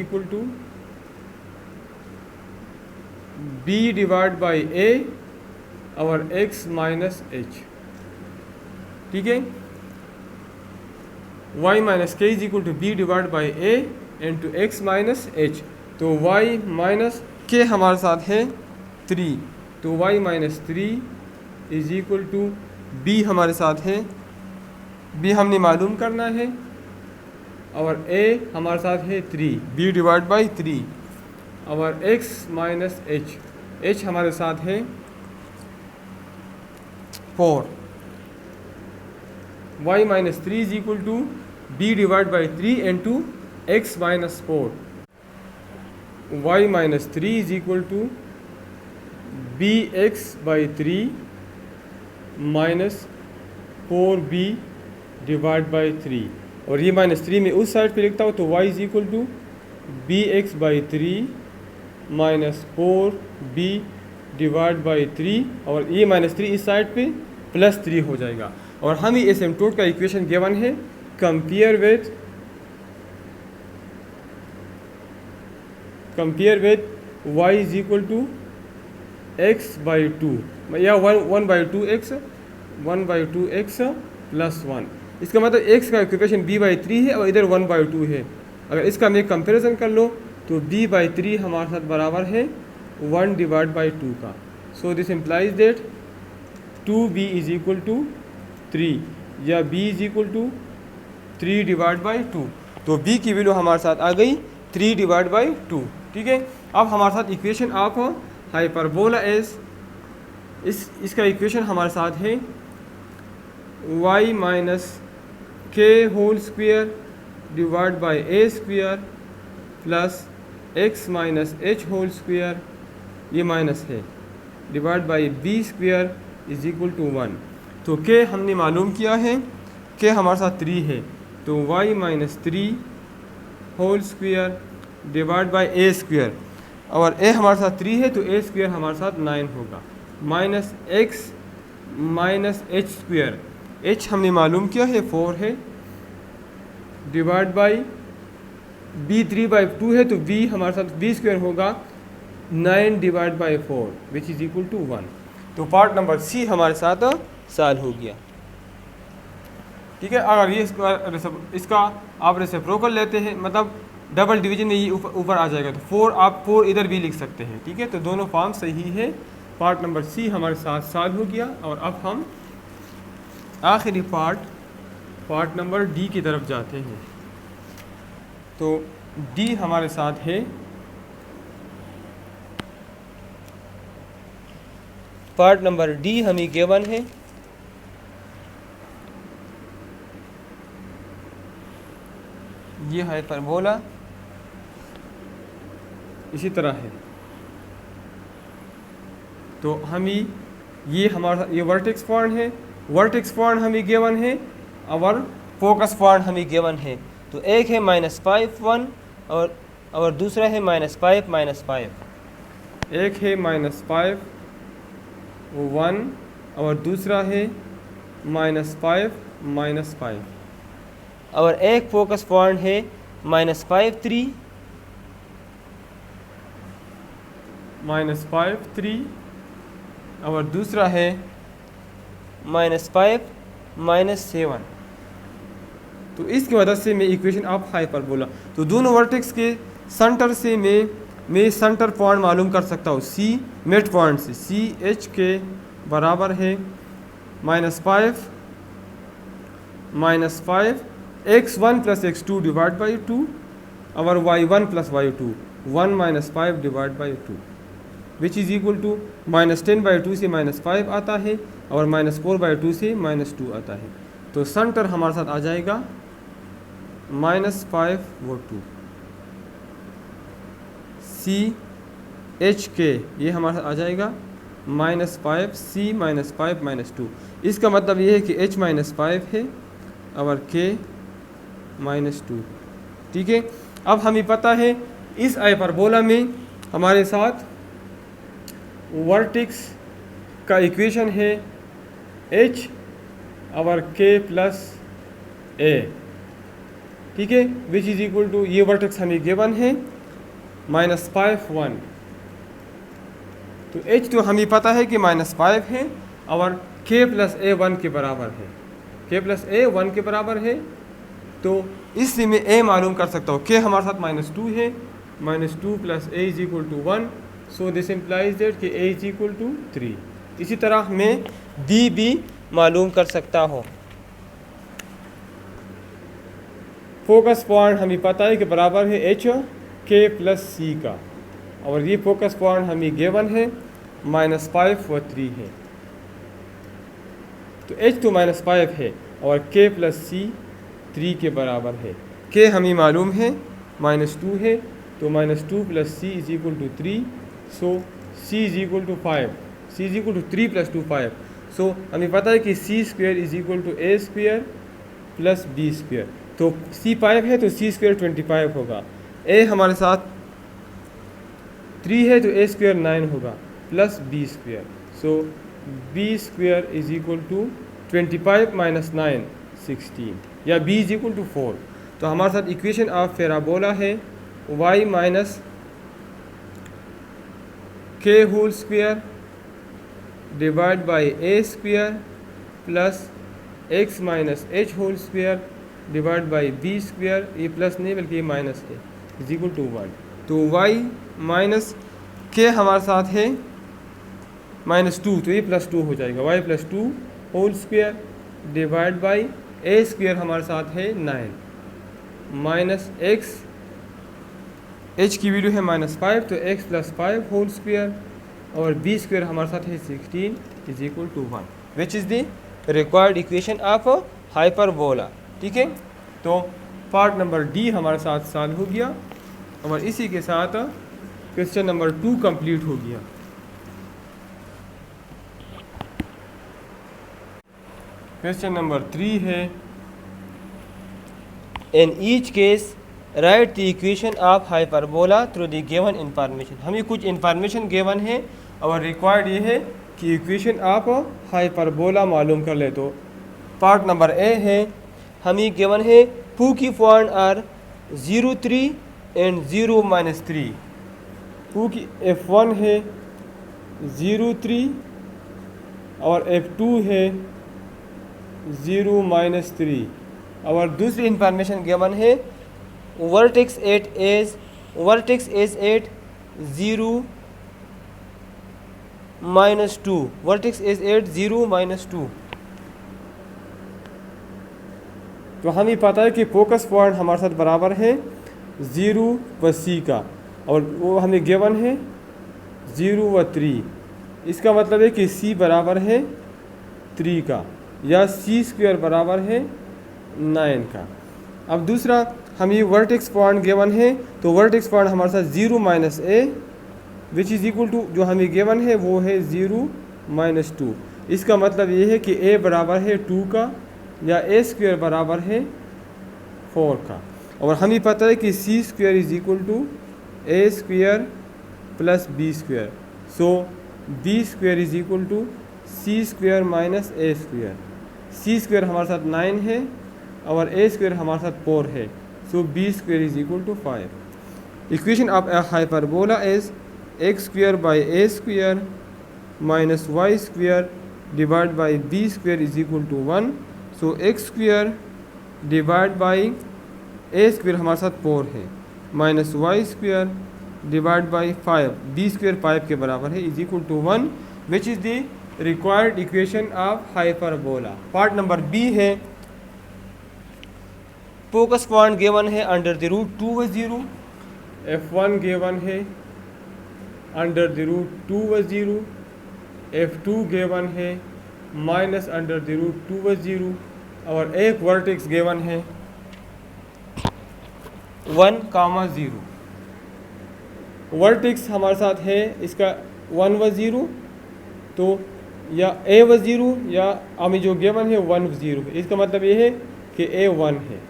b / a और x - h, ठीक है। y - k = b / a into x - h, तो y - k हमारे साथ है 3, तो y - 3 = b हमारे साथ है, b हमने मालूम करना है, और a हमारे साथ है 3, b / 3, और x - h हमारे साथ है 4, y - 3 = b / 3 into x - 4, y - 3 = bx / 3 - 4b / 3, और ये -3 में उस साइड पे लिखता हूँ, तो y = bx / 3 - 4b / 3, और ये -3 इस साइड पे +3 हो जाएगा। और हमें एसिम्प्टोट का इक्वेशन गिवन है, कंपेयर विथ y = x/2 या 1/2x + 1, इसका मतलब एक्स का इक्वेशन b/3 है और इधर 1/2 है। अगर इसका मैं कंपैरिजन कर लो तो b/3 हमारे साथ बराबर है 1/2 का। So this implies that 2b is equal to 3 या b इज इक्वल टू 3/2। तो b की वैल्यू हमारे साथ आ गई 3/2। ठीक है, अब हमारे साथ इक्वेशन ऑफ हाइपरबोला एस, इसका इक्वेशन हमारे साथ है y minus k whole square divide by a square plus x minus h whole square, ये माइनस है, divide by b square is equal to 1। तो के हमने मालूम किया है, के हमारे साथ 3 है, तो y minus 3 whole square divide by a square, और ए हमारे साथ 3 है तो ए स्क्वेयर हमारे साथ 9 होगा, minus x minus H square, H हमने मालूम किया है 4 है, डिवाइड बाई बी 3/2 है तो बी हमारे साथ बी स्क्वेयर होगा 9/4 विच इज़ इक्वल टू 1। तो पार्ट नंबर सी हमारे साथ सॉल्व हो गया। ठीक है, अगर ये इसका आप रेसिप्रोकल लेते हैं, मतलब डबल डिवीजन में ये ऊपर आ जाएगा, तो 4 आप 4 इधर भी लिख सकते हैं। ठीक है, तो दोनों फॉर्म सही है। पार्ट नंबर सी हमारे साथ सॉल्व हो गया। और अब हम आखिरी पार्ट नंबर डी की तरफ जाते हैं। तो डी हमारे साथ है, पार्ट नंबर डी हमें गिवन है, ये हाइपरबोला इसी तरह है। तो हमें ये हमारा ये वर्टेक्स पॉइंट है, वर्टेक्स पॉइंट हमें गिवन है और फोकस पॉइंट हमें गिवन है। तो एक है -5 1 और दूसरा है -5 -5। एक है -5 1 और दूसरा है -5 -5। और एक फोकस पॉइंट है -5 3 -5 3 और दूसरा है -5 -7। तो इसकी मदद से मैं इक्वेशन ऑफ हाइपरबोला, तो दोनों वर्टेक्स के सेंटर से मैं सेंटर पॉइंट मालूम कर सकता हूँ। सी मिड पॉइंट से सी एच के बराबर है -5 x1 plus x2 divide by 2 और y1 plus y2 1 - 5 divide by 2 which is equal to -10/2 से -5 आता है और -4/2 से -2 आता है। तो सेंटर हमारे साथ आ जाएगा -5 वो 2। सी एच के ये हमारे साथ आ जाएगा -5 C -5 -2। इसका मतलब ये है कि H -5 है और K -2। ठीक है, अब हमें पता है इस हाइपरबोला में हमारे साथ वर्टेक्स का इक्वेशन है H और K प्लस A। ठीक है, विच इज़ इक्वल टू ये वर्टेक्स हमें गिवन है -5 1। तो H तो हमें पता है कि -5 है और K प्लस A 1 के बराबर है, K प्लस A 1 के बराबर है। तो इससे मैं A मालूम कर सकता हूँ। K हमारे साथ -2 है, -2 plus A is equal to 1। So this implies that कि A इज इक्वल टू 3। इसी तरह मैं B भी मालूम कर सकता हूँ। फोकस पॉइंट हमें पता है कि बराबर है H K प्लस C का, और ये फोकस पॉइंट हमें गिवन है -5 व 3 है। तो H तो -5 है और K प्लस C 3 के बराबर है। K हमें मालूम है -2 है, तो -2 plus C is equal to 3। So C is equal to 5, C is equal to 3 plus 2 5। So हमें पता है कि C square is equal to A square plus B square. तो C 5 है तो C स्क्वेयर 25 होगा। A हमारे साथ 3 है तो A स्क्वेयर 9 होगा plus B square. So B square is equal to 25 minus 9 16 या B इज इक्वल टू 4। तो हमारे साथ इक्वेशन ऑफ पैराबोला है y minus k whole square divide by A square plus x minus h whole square divide by b square, ये plus नहीं बल्कि ये minus है, इज इक्वल टू 1। तो वाई माइनस के हमारे साथ है -2, तो ये +2 हो जाएगा, y +2 whole square divide by a square हमारे साथ है 9 माइनस एक्स, एच की वैल्यू है -5 तो एक्स + 5 होल स्क्वायर और बी स्क्वायर हमारे साथ है 16 is equal to 1 which is the required equation of hyperbola. ठीक है, तो पार्ट नंबर डी हमारे साथ सॉल्व हो गया और इसी के साथ क्वेश्चन नंबर 2 कंप्लीट हो गया। क्वेश्चन नंबर 3 है, in each case right the equation of hyperbola through the given information. हमें कुछ इंफॉर्मेशन गिवन है और रिक्वायर्ड ये है कि इक्वेशन आप हाइपरबोला मालूम कर ले। तो पार्ट नंबर ए है, हमें गिवन है पू की पॉइंट आर 0, 3 एंड 0, -3। पू की F1 है 0, 3 और F2 है 0, -3 और दूसरी इंफॉर्मेशन गिवन है vertex at as 8 0, -2, vertex as 8 0, -2। तो हमें पता है कि फोकस पॉइंट हमारे साथ बराबर है 0 व C का और वो हमें गिवन है 0 व 3। इसका मतलब है कि C बराबर है 3 का या C² बराबर है 9 का। अब दूसरा हमें वर्टेक्स पॉइंट गिवन है, तो वर्टेक्स पॉइंट हमारे साथ 0 -a which is equal to जो हमें गिवन है वो है 0, -2। इसका मतलब ये है कि a बराबर है 2 का या a² बराबर है 4 का। और हमें पता है कि C² is equal to a² + b²। So b² is equal to C² minus a²। C² हमारे साथ 9 है और a² हमारे साथ 4 है, so b² is equal to 5। Equation of a hyperbola is x² by a² minus y² divide by b² is equal to 1। So x² divide by a² हमारे साथ 4 है minus y² divide by 5, b² 5 के बराबर है is equal to 1 which is the required equation of hyperbola. Part number b है, focus point given है under the root 2 व 0। F1 given है अंडर द रूट 2 व 0, F2 गिवन है minus under the root 2 व 0 और एक वर्टेक्स गिवन है 1, 0। वर्टेक्स हमारे साथ है इसका 1 व 0, तो या a व 0 या हमें जो गिवन है 1 व 0 है। इसका मतलब ये है कि a 1 है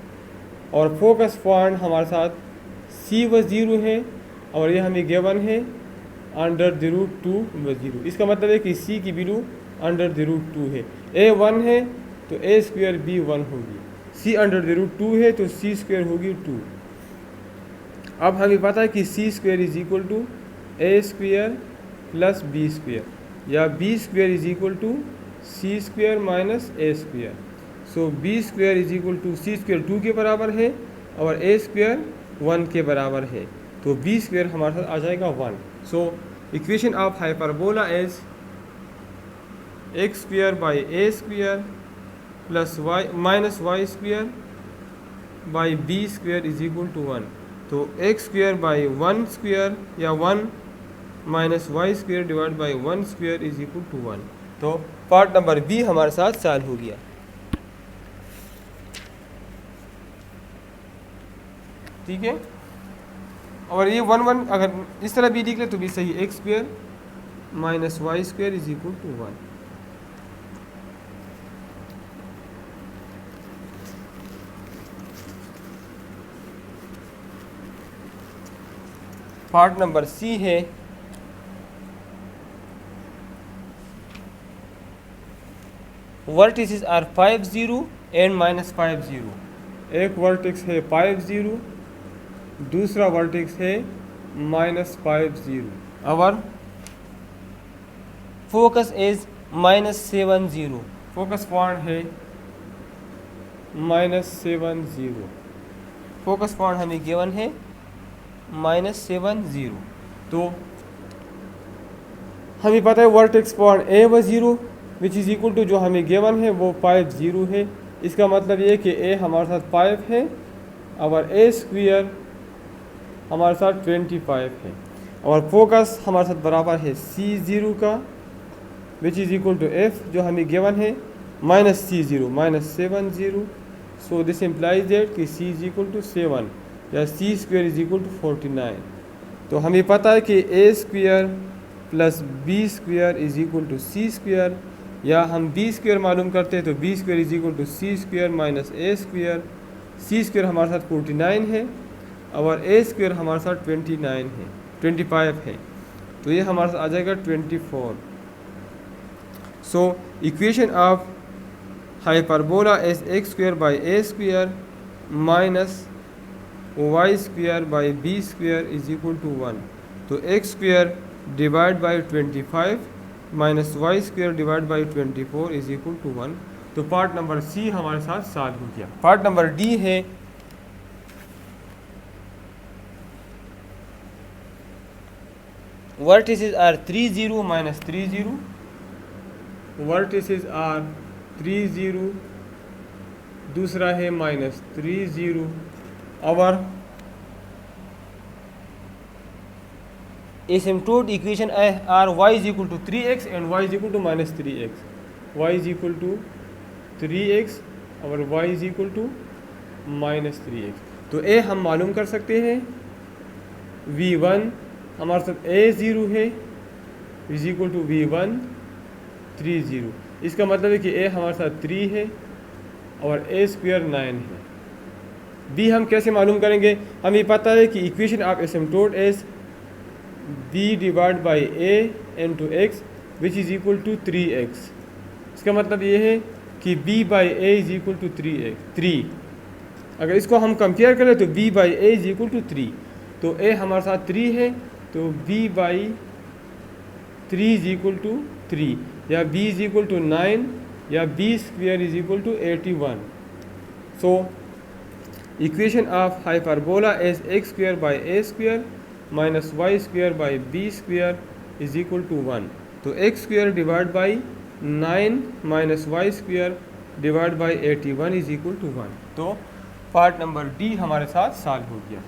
और फोकस पॉइंट हमारे साथ C व 0 है और ये हमें गिवन है अंडर द रूट 2 व 0। इसका मतलब है कि C की वैल्यू अंडर द रूट 2 है। a 1 है तो a² b 1 होगी, C अंडर द रूट 2 है तो C² होगी 2। अब हमें पता है कि C² is equal to a² + b² या b² is equal to C² minus a²। So b² is equal to C² 2 के बराबर है और a² 1 के बराबर है, तो b² हमारे साथ आ जाएगा 1। So equation of hyperbola is x² by a² plus y minus y² by b² is equal to 1। तो x² बाई 1² या 1 minus y² divide by 1² is equal to 1। तो पार्ट नंबर बी हमारे साथ सॉल्व हो गया। ठीक है, और ये 1 1 अगर इस तरह भी लिख ले तो भी सही, x² minus y² is equal to 1। Part number c है, वर्टिसेस आर 5 0 एंड -5 0। एक वर्टेक्स है 5 0, दूसरा वर्टेक्स है -5 0। और फोकस इज -7 0। फोकस पॉइंट है -70। फोकस पॉइंट हमें गिवन है -70। तो हमें पता है वर्टेक्स पॉइंट ए व 0 विच इज़ इक्वल टू जो हमें गिवन है वो 5 0 है। इसका मतलब ये कि ए हमारे साथ 5 है और ए स्क्वायर हमारे साथ 25 है और फोकस हमारे साथ बराबर है C0 का which is equal to f जो हमें गिवन है -C0 -70। So this implies that कि C इज इक्वल टू 7 या C square is equal to 49। तो हमें पता है कि a square plus b square is equal to c square, या हम बी स्क्वायर मालूम करते हैं तो b square is equal to c square minus a square. C square हमारे साथ 49 है और ए स्क्वायर हमारे साथ 25 है, तो ये हमारे साथ आ जाएगा 24। So equation of hyperbola as x square by a square minus y square by b square is equal to 1। तो x square divide by 25 minus y square divide by 24 is equal to 1। तो part number सी हमारे साथ solve हो गया। Part number D है vertices are 3 0 minus 3 0, vertices are 3 0, दूसरा है minus 3 0 और asymptote equation are y is equal to 3x and y is equal to minus 3x, y is equal to 3x और y is equal to minus 3x। तो a हम मालूम कर सकते हैं v1 हमारे साथ a0 है is equal to v1 3 0। इसका मतलब है कि a हमारे साथ 3 है और a स्क्वायर 9 है। b हम कैसे मालूम करेंगे? हमें पता है कि equation of asymptote as b divide by a into x which is equal to 3x। इसका मतलब ये है कि b by a is equal to 3। अगर इसको हम कंपेयर करें तो b by a is equal to 3, तो a हमारे साथ 3 है तो b by 3 is equal to 3, या b इज़ इक्वल टू 9, या b square is equal to 81। So equation of hyperbola as x square by a square minus y square by b square is equal to 1। तो x square divide by 9 minus y square divide by 81 is equal to 1। तो part number D हमारे साथ solve हो गया।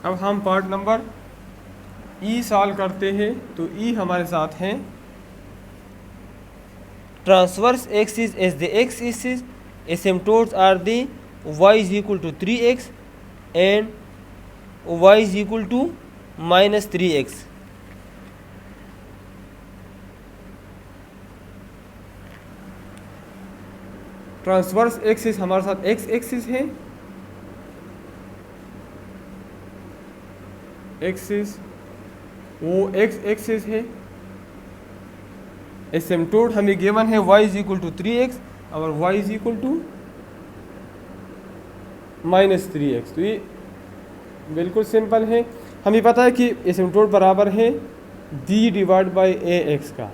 अब हम part number ई solve करते हैं। तो ई हमारे साथ है transverse axis as the x axis, asymptotes are the y is equal to 3x and y is equal to minus 3x। Transverse axis हमारे साथ एक्स एक्सिस है, एक्सिस वो एक्स एक्सिस है। एसिम्प्टोट हमें गिवन है y is equal to 3x और y is equal to minus 3x। तो ये बिल्कुल सिंपल है। हमें पता है कि एसिम्प्टोट बराबर है d डिवाइड बाई ax का,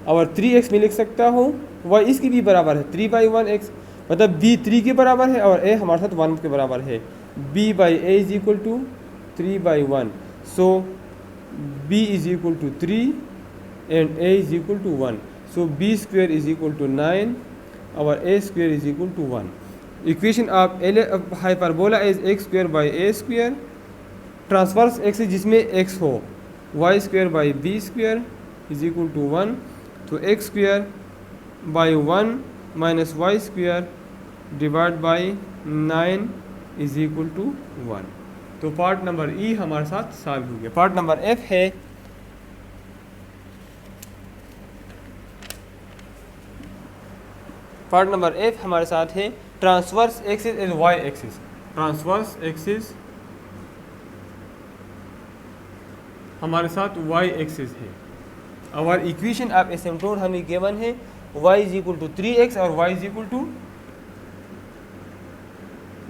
और 3x में लिख सकता हूँ, y इसकी भी बराबर है 3/1x, मतलब b 3 के बराबर है और a हमारे साथ 1 के बराबर है। b by a is equal to 3/1। So b is equal to 3 and a is equal to 1, so b square is equal to 9 our a square is equal to 1। equation of hyperbola is x square by a square, transverse axis जिसमें x हो y square by b square is equal to 1, तो x square by 1 minus y square divided by 9 is equal to 1। तो part number ई हमारे साथ solve हो गया। Part number f है part number f हमारे साथ है transverse axis as y axis. Transverse axis हमारे साथ वाई एक्सिस है और इक्वेशन ऑफ एसिम्प्टोट हमें गिवन है y is equal to 3x और y is equal to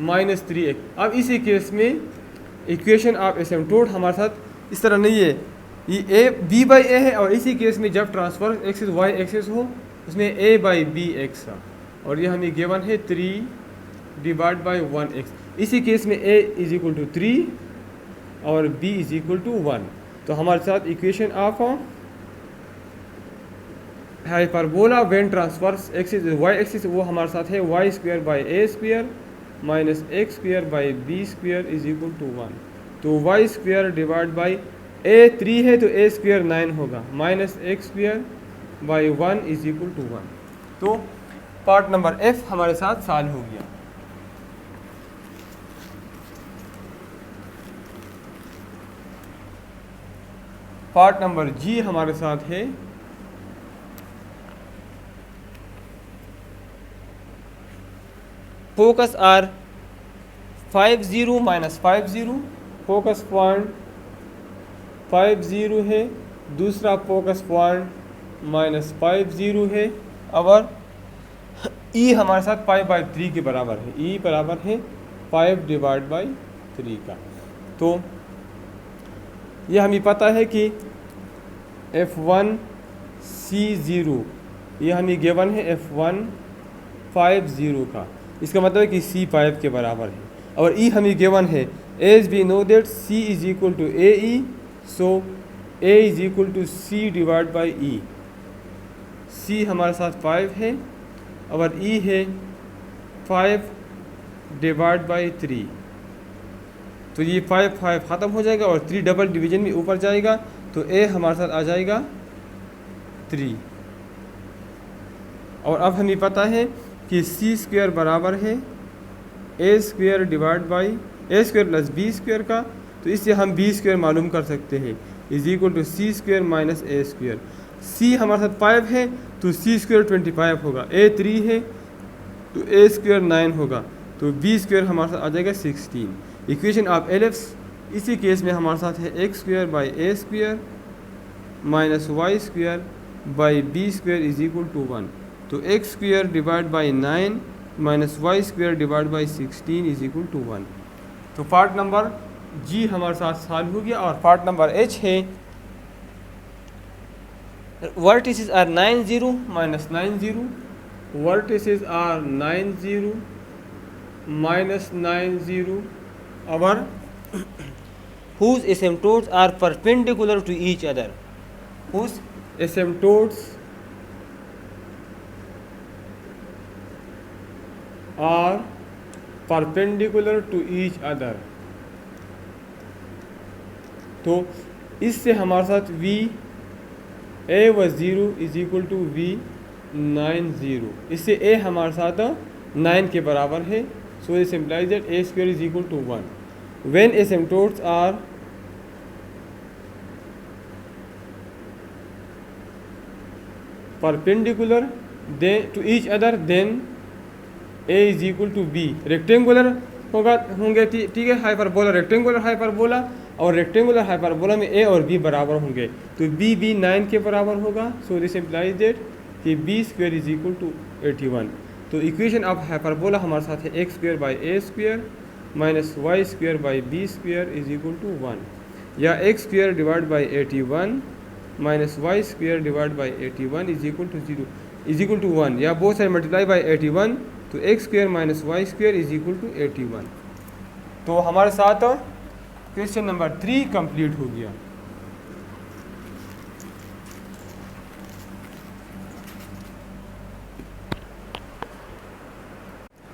minus 3x। अब इसी केस में इक्वेशन ऑफ एसिम्प्टोट हमारे साथ इस तरह नहीं है ये ए बी बाई ए है, और इसी केस में जब ट्रांसफर एक्सिस वाई एक्सिस हो उसमें ए बाई बी एक्स है, और ये हमें गिवन है 3 डिवाइड बाई 1x। इसी केस में a इज इक्वल टू 3 और b इज इक्वल टू 1। तो हमारे साथ equation of hyperbola when transverse axis y axis वो हमारे साथ है y square by a square minus x square by b square is equal to 1। तो y square divide by a 3 है तो ए स्क्वायर 9 होगा, minus x square by 1 is equal to 1। तो part number f हमारे साथ solve हो गया। Part number जी हमारे साथ है focus are 50 minus 50, focus point 50 है, दूसरा फोकस पॉइंट माइनस 50 है, और ई हमारे साथ 5/3 के बराबर है, ई बराबर है 5 डिवाइड बाई 3 का। तो ये हमें पता है कि F1 C0 ये हमें गिवन है F1 50 का, इसका मतलब है कि C 5 के बराबर है, और E हमें गिवन है as we know that C is equal to a e, so A is equal to C divide by e. C हमारे साथ 5 है और E है 5 डिवाइड बाई 3। तो ये 5 ख़त्म हो जाएगा और 3 डबल डिवीजन में ऊपर जाएगा, तो A हमारे साथ आ जाएगा 3। और अब हमें पता है कि C स्क्वायर बराबर है A square divide by A square plus B square का, तो इससे हम B स्क्वायर मालूम कर सकते हैं is equal to C square minus A square. C हमारे साथ 5 है तो C स्क्वायर 25 होगा, A 3 है तो A स्क्वायर 9 होगा, तो B स्क्वायर हमारे साथ आ जाएगा 16। इक्वेशन ऑफ एलिप्स इसी केस में हमारे साथ है x square by a square minus y square by b square is equal to 1। तो x square divide by 9 minus y square divide by 16 is equal to 1। तो पार्ट नंबर जी हमारे साथ solve हो गया, और पार्ट नंबर एच है vertices are 90 minus 90, vertices are 90 minus 90, और whose asymptotes are perpendicular to each other, whose asymptotes are perpendicular to each other। तो इससे हमारे साथ V A व 0 इज इक्वल टू V 90, इससे A हमारे साथ 9 के बराबर है, so this implies that A square is equal to 1। When asymptotes are perpendicular to each other then A is equal to B। Rectangular होंगे, ठीक है, हाइपरबोला रेक्टेंगुलर हाइपरबोला, और रेक्टेंगुलर हाइपरबोला में A और B बराबर होंगे, तो B 9 के बराबर होगा, सो दिस इम्प्लाइज दैट कि B square is equal to 81। तो इक्वेशन ऑफ हाइपरबोला हमारे साथ है x square by a square minus y square by b square is equal to 1, या x square divide by 81 minus y square divide by 81 is equal to 0 is equal to 1, या both side multiply by 81, तो x square minus y square is equal to 81। तो हमारे साथ question number 3 complete हो गया।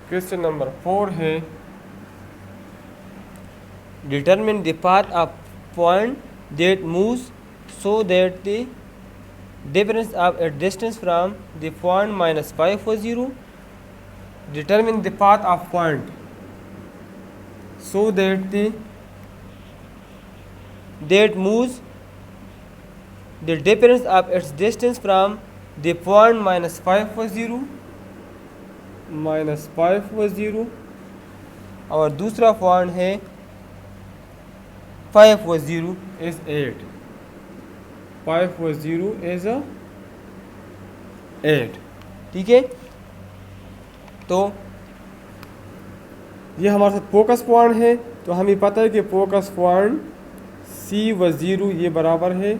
Question number 4 है determine the path of point that moves so that the difference of a distance from the point minus 5 or 0, determine the path of point so that that moves the difference of its distance from the point minus 5 or 0, minus 5 व 0, और दूसरा point है 5 व 0 is 8, 5 व 0 is 8, ठीक है। तो ये हमारे साथ फोकस पॉइंट है, तो हमें पता है कि फोकस पॉइंट सी व ज़ीरो ये बराबर है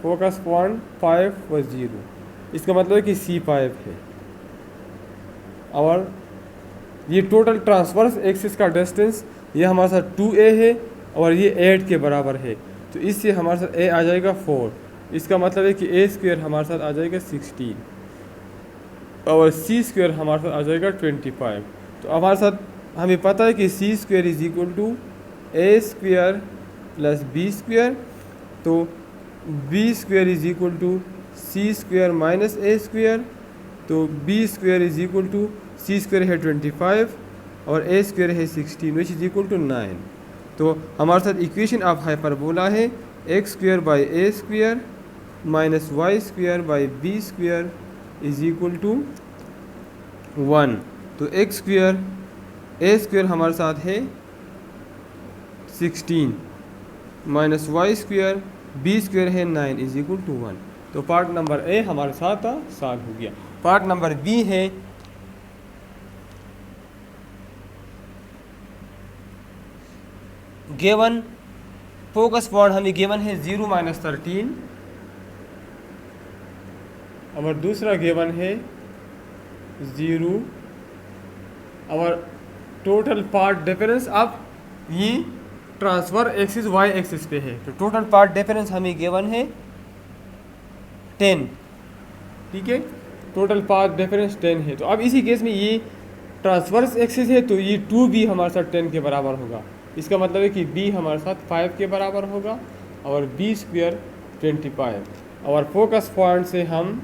फोकस पॉइंट 5 व ज़ीरो। इसका मतलब है कि सी 5 है और ये टोटल ट्रांसवर्स एक्सिस का डिस्टेंस ये हमारे साथ 2a है और ये 8 के बराबर है। तो इससे हमारे साथ a आ जाएगा 4। इसका मतलब है कि a स्क्वायर हमारे साथ आ जाएगा 16 और c स्क्वायर हमारे साथ आ जाएगा 25। तो हमारे साथ हमें पता है कि c square is equal to a square plus b square. तो b square is equal to c square minus a square. तो b square is equal to c square है 25 और a स्क्वायर है 16 विच इज इक्वल टू 9। तो हमारे साथ equation of hyperbola है x square by a square minus y square by b square is equal to 1। तो x square ए square हमारे साथ है 16 minus y square b square है 9 इज इक्वल टू 1। तो पार्ट नंबर ए हमारे साथ सॉल्व हो गया। पार्ट नंबर बी है गिवन फोकस पॉइंट हमें गिवन है 0 - 13 और दूसरा गिवन है 0 और टोटल पार्ट डिफरेंस अब ये ट्रांसफर एक्सिस वाई एक्सिस पे है। तो टोटल पार्ट डिफरेंस हमें गिवन है 10। ठीक है, टोटल पार्ट डिफरेंस 10 है। तो अब इसी केस में ये ट्रांसवर्स एक्सिस है तो ये 2b हमारे साथ 10 के बराबर होगा। इसका मतलब है कि b हमारे साथ 5 के बराबर होगा और b स्क्वायर 25। और फोकस पॉइंट से हम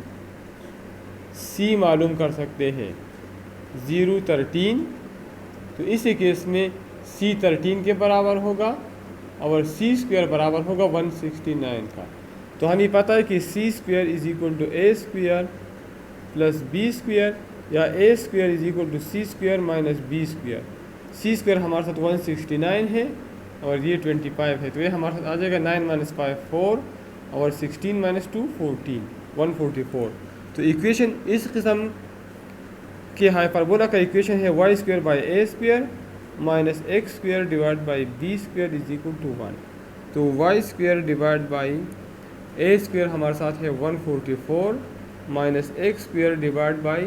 c मालूम कर सकते हैं 0 13। तो इसी केस में c 13 के बराबर होगा और c स्क्वायर बराबर होगा 169 का। तो हमें पता है कि c square is equal to a square plus b square या a square is equal to c square minus b square. c square हमारे साथ 169 है और ये 25 है। तो ये हमारे साथ आ जाएगा 9 - 5 4 और 16 - 2 14 144। तो इक्वेशन इस किस्म के हाइपरबोला का इक्वेशन है y square by a square minus x square divide by b square is equal to 1। तो y square divide by a square हमारे साथ है 144 minus x square divide by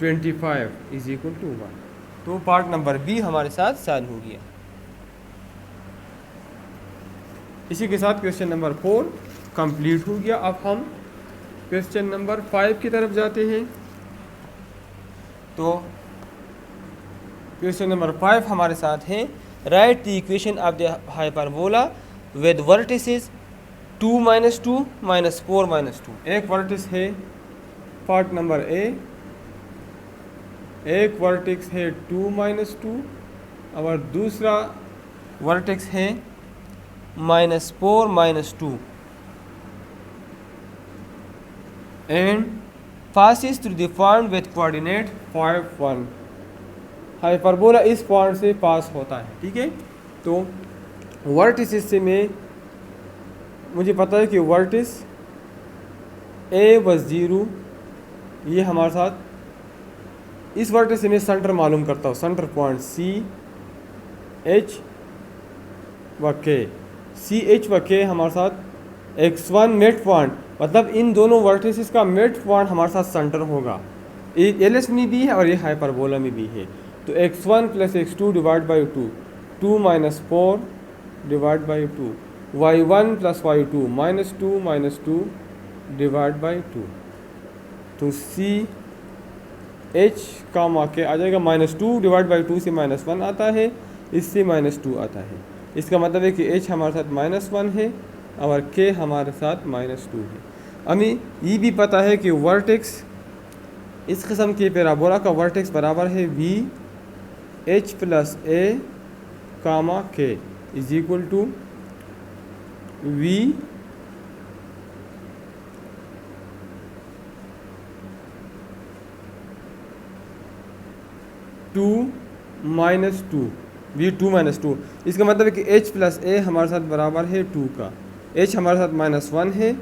25 is equal to 1। तो part number B हमारे साथ solve हो गया। इसी के साथ क्वेश्चन नंबर 4 कंप्लीट हो गया। अब हम क्वेश्चन नंबर 5 की तरफ जाते हैं। तो क्वेश्चन नंबर 5 हमारे साथ है right the equation of the hyperbola with vertices 2 - 2 - 4 - 2। एक वर्टिस है पार्ट नंबर ए, एक वर्टेक्स है 2 - 2 और दूसरा वर्टेक्स है -4 - 2 and passes through the point with coordinate 5 1। Hyperbola इस पॉइंट से पास होता है। ठीक है, तो वर्टिस से मुझे पता है कि वर्टिस ए व 0 ये हमारे साथ इस वर्टिस से मैं सेंटर मालूम करता हूँ। सेंटर पॉइंट सी एच व के, सी एच व के हमारे साथ x1 मिड पॉइंट, मतलब इन दोनों वर्टिसेस का मिड पॉइंट हमारे साथ सेंटर होगा। ये एल एस में भी है और ये हाइपरबोला में भी है। तो x1 + x2 divide by 2 2 - 4 divide by 2 y1 + y2 -2 - 2 divide by 2। तो सी एच का माके आ जाएगा -2 डिवाइड बाई 2 से -1 आता है, इससे -2 आता है। इसका मतलब है कि एच हमारे साथ -1 है और के हमारे साथ -2 है। हमें ये भी पता है कि वर्टेक्स इस किस्म के पैराबोला का वर्टेक्स बराबर है v h plus a comma k is equal to v two minus 2 v 2 - 2। इसका मतलब है कि h प्लस ए हमारे साथ बराबर है 2 का, h हमारे साथ -1 है।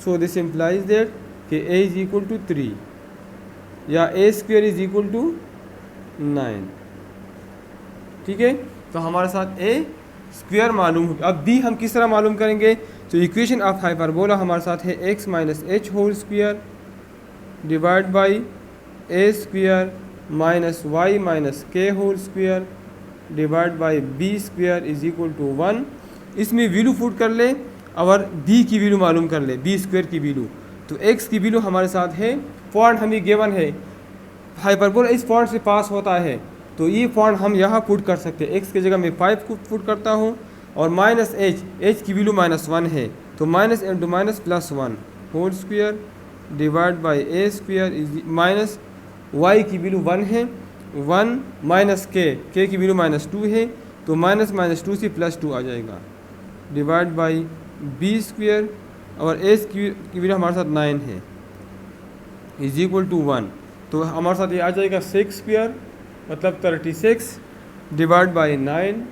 सो दिस इम्प्लाइज दैट कि a इज इक्वल टू 3 या a square is equal to 9। ठीक है, तो हमारे साथ a स्क्वायर मालूम हो। अब बी हम किस तरह मालूम करेंगे? तो इक्वेशन ऑफ हाइपरबोला हमारे साथ है x minus h whole square divide by a square minus y minus k whole square divide by b square is equal to 1। इसमें वैल्यू पुट कर ले और बी की वैल्यू मालूम कर ले, बी स्क्वायर की वैल्यू। तो एक्स की वैल्यू हमारे साथ है, पॉइंट हमें गिवन है, हाइपरबोला इस पॉइंट से पास होता है, तो ये पॉइंट हम यहाँ पुट कर सकते हैं। एक्स की जगह मैं 5 को पुट करता हूँ और माइनस एच की वैल्यू -1 है, तो minus into minus plus 1 whole square divide by a square is minus y की वैल्यू 1 है, 1 माइनस के की वैल्यू -2 है, तो माइनस -2 से +2 आ जाएगा डिवाइड बाई बी स्क्वायर और एच की वैल्यू हमारे साथ 9 है इज इक्वल टू 1। तो हमारे साथ ये आ जाएगा 6 स्क्वायर मतलब 36 डिवाइड बाई 9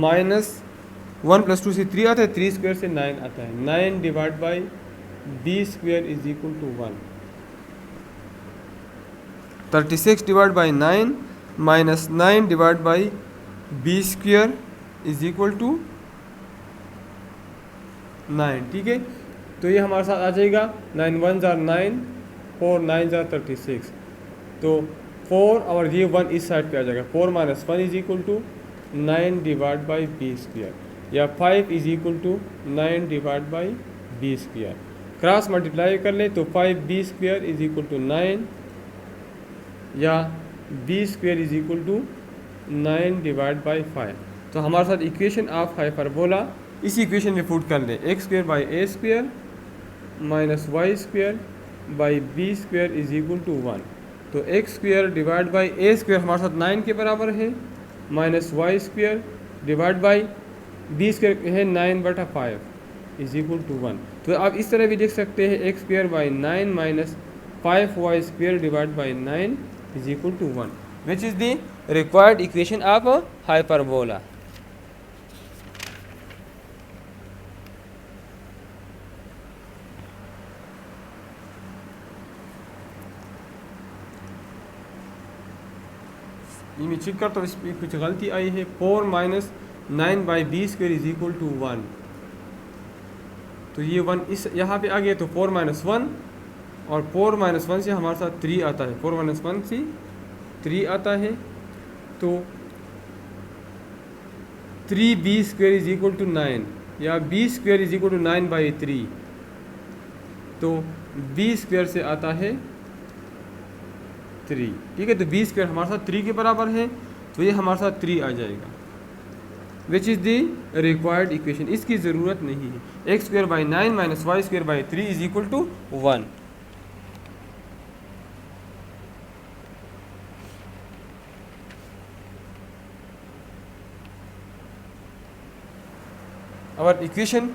माइनस 1 + 2 से 3 आता है, 3 स्क्वायर से 9 आता है, 9 divide by b square is equal to 1। 36 divide by 9 minus 9 divide by b square is equal to 9। ठीक है, तो ये हमारे साथ आ जाएगा 9 1 जार 9, 4 9 जार 36, तो 4 और ये 1 इस साइड पे आ जाएगा, 4 minus 1 is equal to 9 divide by b square, या 5 is equal to 9 divide by b square. Cross multiply कर ले तो 5 b square is equal to 9 या b square is equal to 9 divide by 5। तो हमारे साथ इक्वेशन ऑफ हाइपरबोला इस equation में पुट कर ले, x square by a square minus y square by b square is equal to 1। तो x square divide by a square हमारे साथ 9 के बराबर है, minus y square divide by b square है 9/5 इज इक्वल टू 1। तो आप इस तरह भी देख सकते हैं, x square by 9 minus 5y square divide by 9 is equal to 1, which is the required equation of hyperbola. ये मैं चेक करता हूँ, इसमें कुछ गलती आई है। 4 minus 9 by b square is equal to 1, तो ये 1 इस यहाँ पे आ गया, तो 4 माइनस 1 और 4 माइनस 1 से हमारे साथ 3 आता है, 4 माइनस 1 से 3 आता है, तो 3b square is equal to 9 या b square is equal to 9/3, तो b स्क्वायर से आता है 3। ठीक है, तो b स्क्वायर हमारे साथ 3 के बराबर है, तो ये हमारे साथ 3 आ जाएगा, which is the required equation. इसकी ज़रूरत नहीं है। X square by 9 minus y square by 3 is equal to 1। और इक्वेशन,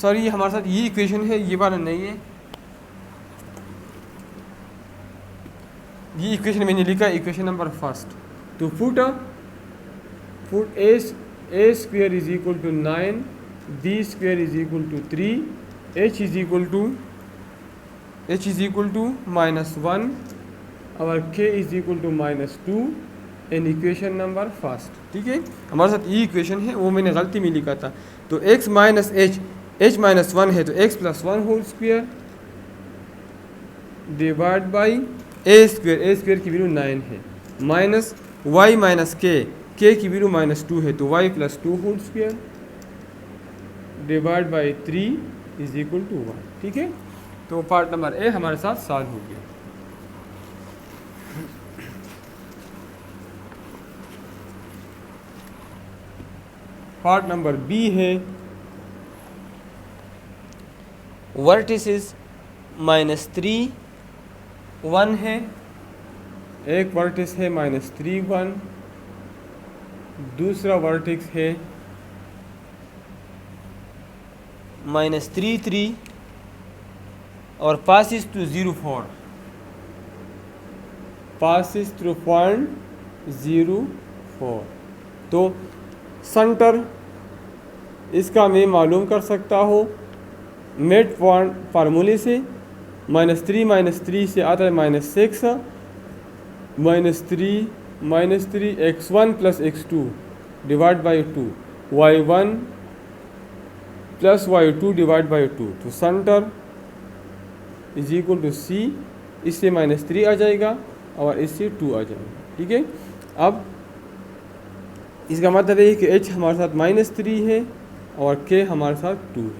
सॉरी हमारे साथ ये इक्वेशन है, ये वाला नहीं है, ये इक्वेशन मैंने लिखा है इक्वेशन नंबर फर्स्ट। तो put a square is equal to 9, b square is equal to 3, h is equal to -1 और k is equal to -2 in equation number first. ठीक है, हमारे साथ ये इक्वेशन है, वो मैंने गलती में लिखा था। तो x माइनस एच माइनस 1 है, तो x + 1 whole square divide by a square की वैल्यू 9 है, माइनस y माइनस के की वैल्यू -2 है, तो y + 2 whole square divide by 3 is equal to 1। ठीक है, तो पार्ट नंबर ए हमारे साथ सॉल्व हो गया। पार्ट नंबर बी है, वर्टिसेस -3 1 है, एक वर्टिस है -3 1, दूसरा वर्टिक्स है -3 3 और passes to 0 4, passes through point 0 4। तो सेंटर इसका मैं मालूम कर सकता हूँ मिड पॉइंट फार्मूले से, -3 से आता है -6 -3 x1 + x2 divide by 2, y1 plus y2 divide by 2, तो centre is equal to c, इससे -3 आ जाएगा और इससे 2 आ जाएगा। ठीक है, अब इसका मतलब है कि h हमारे साथ -3 है और k हमारे साथ 2 है।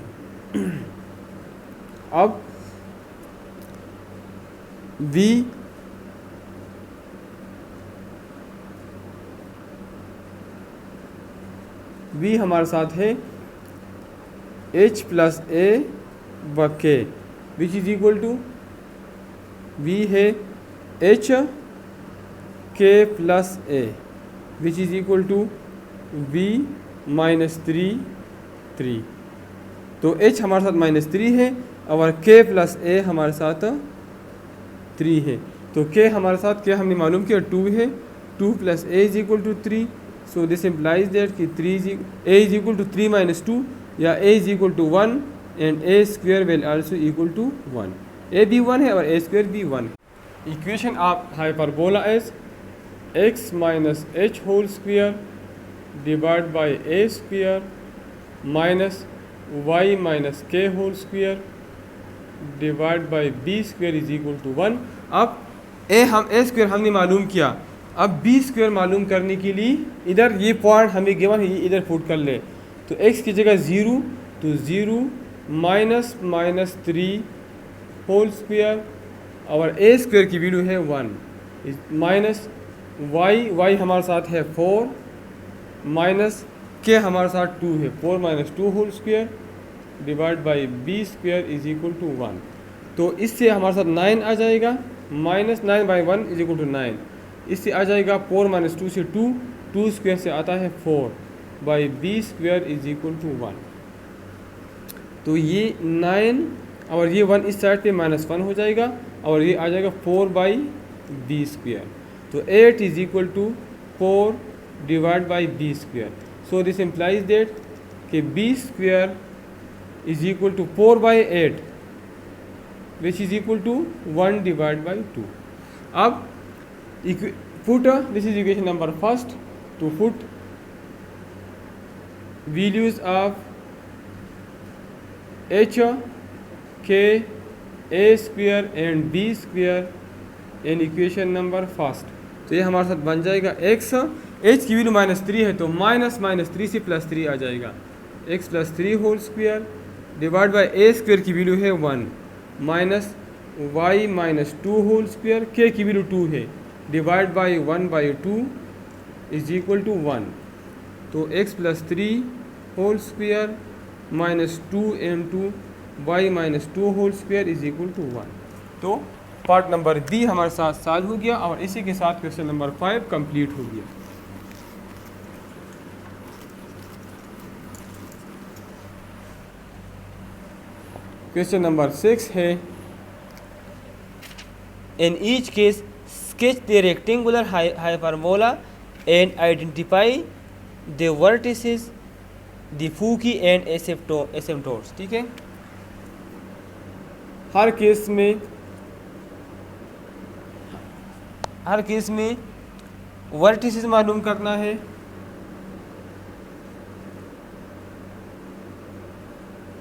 अब v हमारे साथ है h प्लस a व k, which is equal to v है h k plus a, which is equal to v -3। तो h हमारे साथ -3 है और k प्लस a हमारे साथ 3 है। तो k हमारे साथ क्या हमने मालूम किया 2 है, 2 plus a is equal to 3। So this implies that कि a is equal to 3 minus 2 या a is equal to 1 and a square will also equal to 1। a भी 1 है और a स्क्वेयर भी 1 है। Equation of hyperbola is x minus h whole square divide by a square minus y minus k whole square divide by b square is equal to 1। अब a square हमने मालूम किया, अब b स्क्वेयर मालूम करने के लिए इधर ये पॉइंट हमें गिवन है, ये इधर पुट कर ले। तो x की जगह 0, तो 0 माइनस -3 होल स्क्वेयर और a स्क्वेयर की वैल्यू है 1 माइनस y हमारे साथ है 4 माइनस k हमारे साथ 2 है, 4 minus 2 whole square divide by b square is equal to 1। तो इससे हमारे साथ 9 आ जाएगा, -9 बाई 1 इज इक्वल टू 9। इससे आ जाएगा 4 माइनस 2 से 2 स्क्वेयर से आता है 4 by b square is equal to 1। तो ये 9 और ये 1 इस साइड पे -1 हो जाएगा और ये आ जाएगा 4 बाई b स्क्वेयर। तो 8 is equal to 4 divide by b square. So this implies that कि b square is equal to 4 by 8 which is equal to 1 divide by 2। अब put this is equation number first, to put values of h, k, a square and b square in equation number first। तो ये हमारे साथ बन जाएगा x, h की value -3 है तो -3 से +3 आ जाएगा, x plus 3 whole square divide by a square की वैल्यू है 1 minus y minus 2 whole square, k की वैल्यू 2 है divide by 1 by 2 is equal to 1। तो x plus 3 whole square minus 2 into y minus 2 whole square is equal to 1। तो part number B हमारे साथ solve हो गया और इसी के साथ क्वेश्चन नंबर 5 कंप्लीट हो गया। क्वेश्चन नंबर 6 है, In each case, sketch the rectangular hyperbola and identify the vertices, the foci and asymptotes। ठीक है, हर केस में वर्टिसेस मालूम करना है,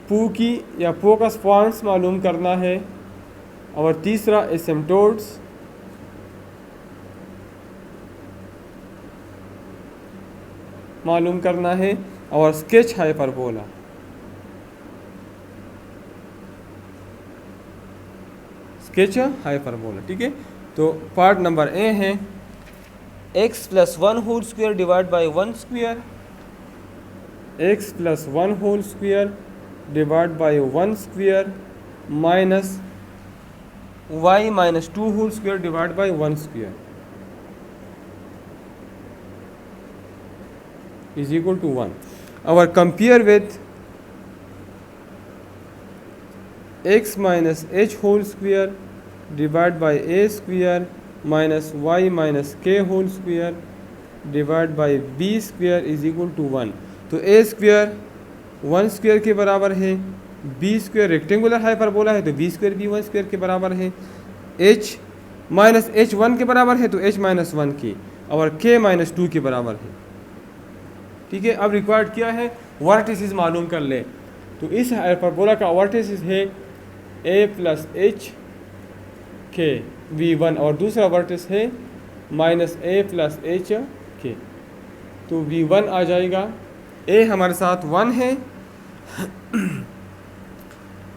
फोकी या फोकस पॉइंट्स मालूम करना है और तीसरा एसिम्प्टोट्स मालूम करना है और स्केच हाइपरबोला। Sketch hyperbola. ठीक है, तो पार्ट नंबर ए है x plus 1 whole square divide by 1 square, x plus 1 whole square divide by 1 square minus y minus 2 whole square divide by 1 square is equal to 1. Our compare with x minus h whole square divided by a square minus y minus k whole square divided by b square is equal to 1. तो a square 1 square के बराबर है, b square rectangular hyperbola है तो b square भी 1 square के बराबर है, h माइनस h 1 के बराबर है तो h माइनस 1 की और k माइनस 2 के बराबर है। ठीक है। अब रिक्वायर्ड क्या है, वर्टिसेस मालूम कर ले। तो इस हाइपरबोला का वर्टिसेस है a प्लस एच के v1 और दूसरा वर्टिस है माइनस a प्लस एच के। तो v1 आ जाएगा, a हमारे साथ 1 है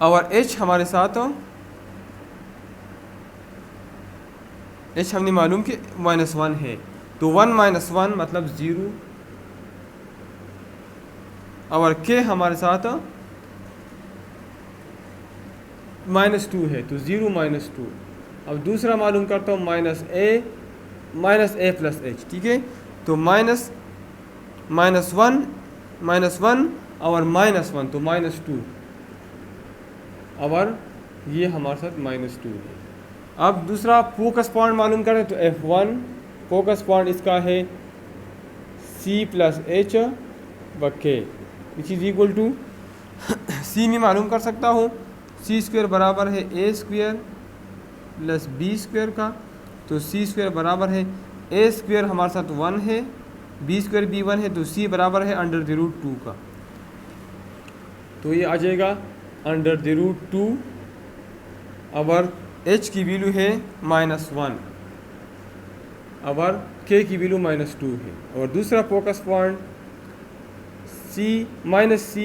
और h हमारे साथ h हमने मालूम कि -1 है। तो 1 माइनस 1 मतलब 0 और k हमारे साथ -2 है, तो 0 -2। अब दूसरा मालूम करता हूँ माइनस a प्लस एच, ठीक है। तो माइनस 1 और -1 तो -2 और ये हमारे साथ -2 है। अब दूसरा फोकस पॉइंट मालूम करें तो F1 फोकस पॉइंट इसका है C प्लस एच व K, which is equal to C में मालूम कर सकता हूँ C स्क्वायर बराबर है a square plus b square का। तो C स्क्वायर बराबर है a स्क्वायर हमारे साथ 1 है, b स्क्वायर भी 1 है, तो C बराबर है √2 का। तो ये आ जाएगा √2 और h की वैल्यू है -1 और k की वैल्यू -2 है। और दूसरा focus point C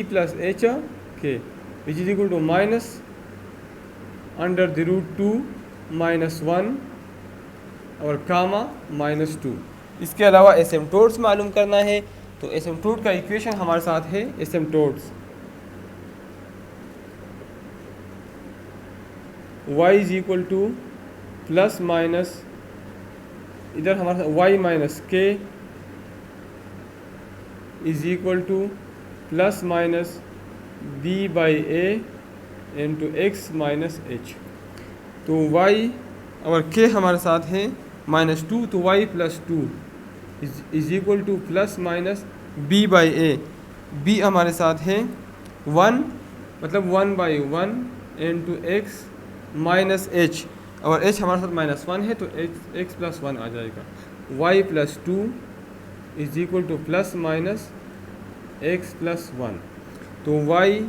plus H के विच इज इक्वल टू √2 -1 और कामा -2। इसके अलावा एसिम्पटोट्स मालूम करना है। तो एसिम्पटोट का इक्वेशन हमारे साथ है एसिम्पटोट्स y is equal to plus minus, इधर हमारे साथ y minus k is equal to plus minus b by A into x minus H. तो y और k हमारे साथ है -2, तो y plus 2 is equal to plus minus b by A. b हमारे साथ है 1 मतलब 1/1 इंटू एक्स माइनस एच और h हमारे साथ -1 है, तो x प्लस 1 आ जाएगा। y plus 2 is equal to plus minus x plus 1। तो y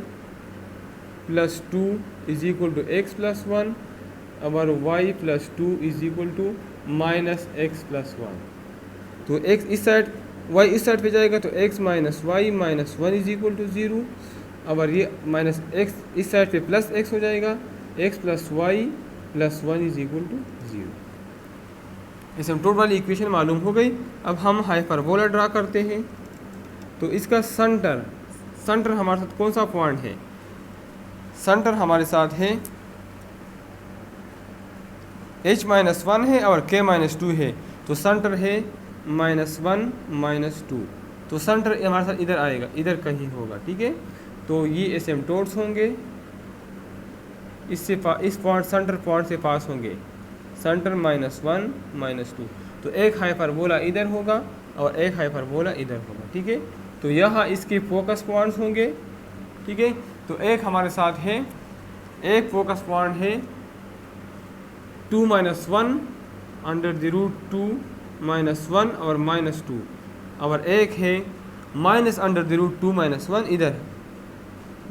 plus 2 is equal to x plus 1 और y plus 2 is equal to minus x plus 1। तो x इस साइड y इस साइड पे जाएगा, तो x minus y minus 1 is equal to 0 और ये माइनस x इस साइड पे प्लस x हो जाएगा, x plus y plus 1 is equal to 0। Asymptote वाली इक्वेशन मालूम हो गई। अब हम हाइपरबोला ड्रा करते हैं। तो इसका सेंटर हमारे साथ कौन सा पॉइंट है, सेंटर हमारे साथ है h -1 है और k -2 है, तो सेंटर है -1 -2। तो सेंटर हमारे साथ इधर आएगा, इधर कहीं होगा, ठीक है। तो ये एसिम्पटोट्स होंगे, इससे इस पॉइंट सेंटर पॉइंट से पास होंगे, सेंटर -1 -2। तो एक हाइपरबोला इधर होगा और एक हाइपरबोला इधर होगा, ठीक है। तो यहाँ इसके फोकस पॉइंट्स होंगे, ठीक है। तो एक हमारे साथ है, एक फोकस पॉइंट है 2 - 1 √2 -1 और -2 और एक है -√2 -1 इधर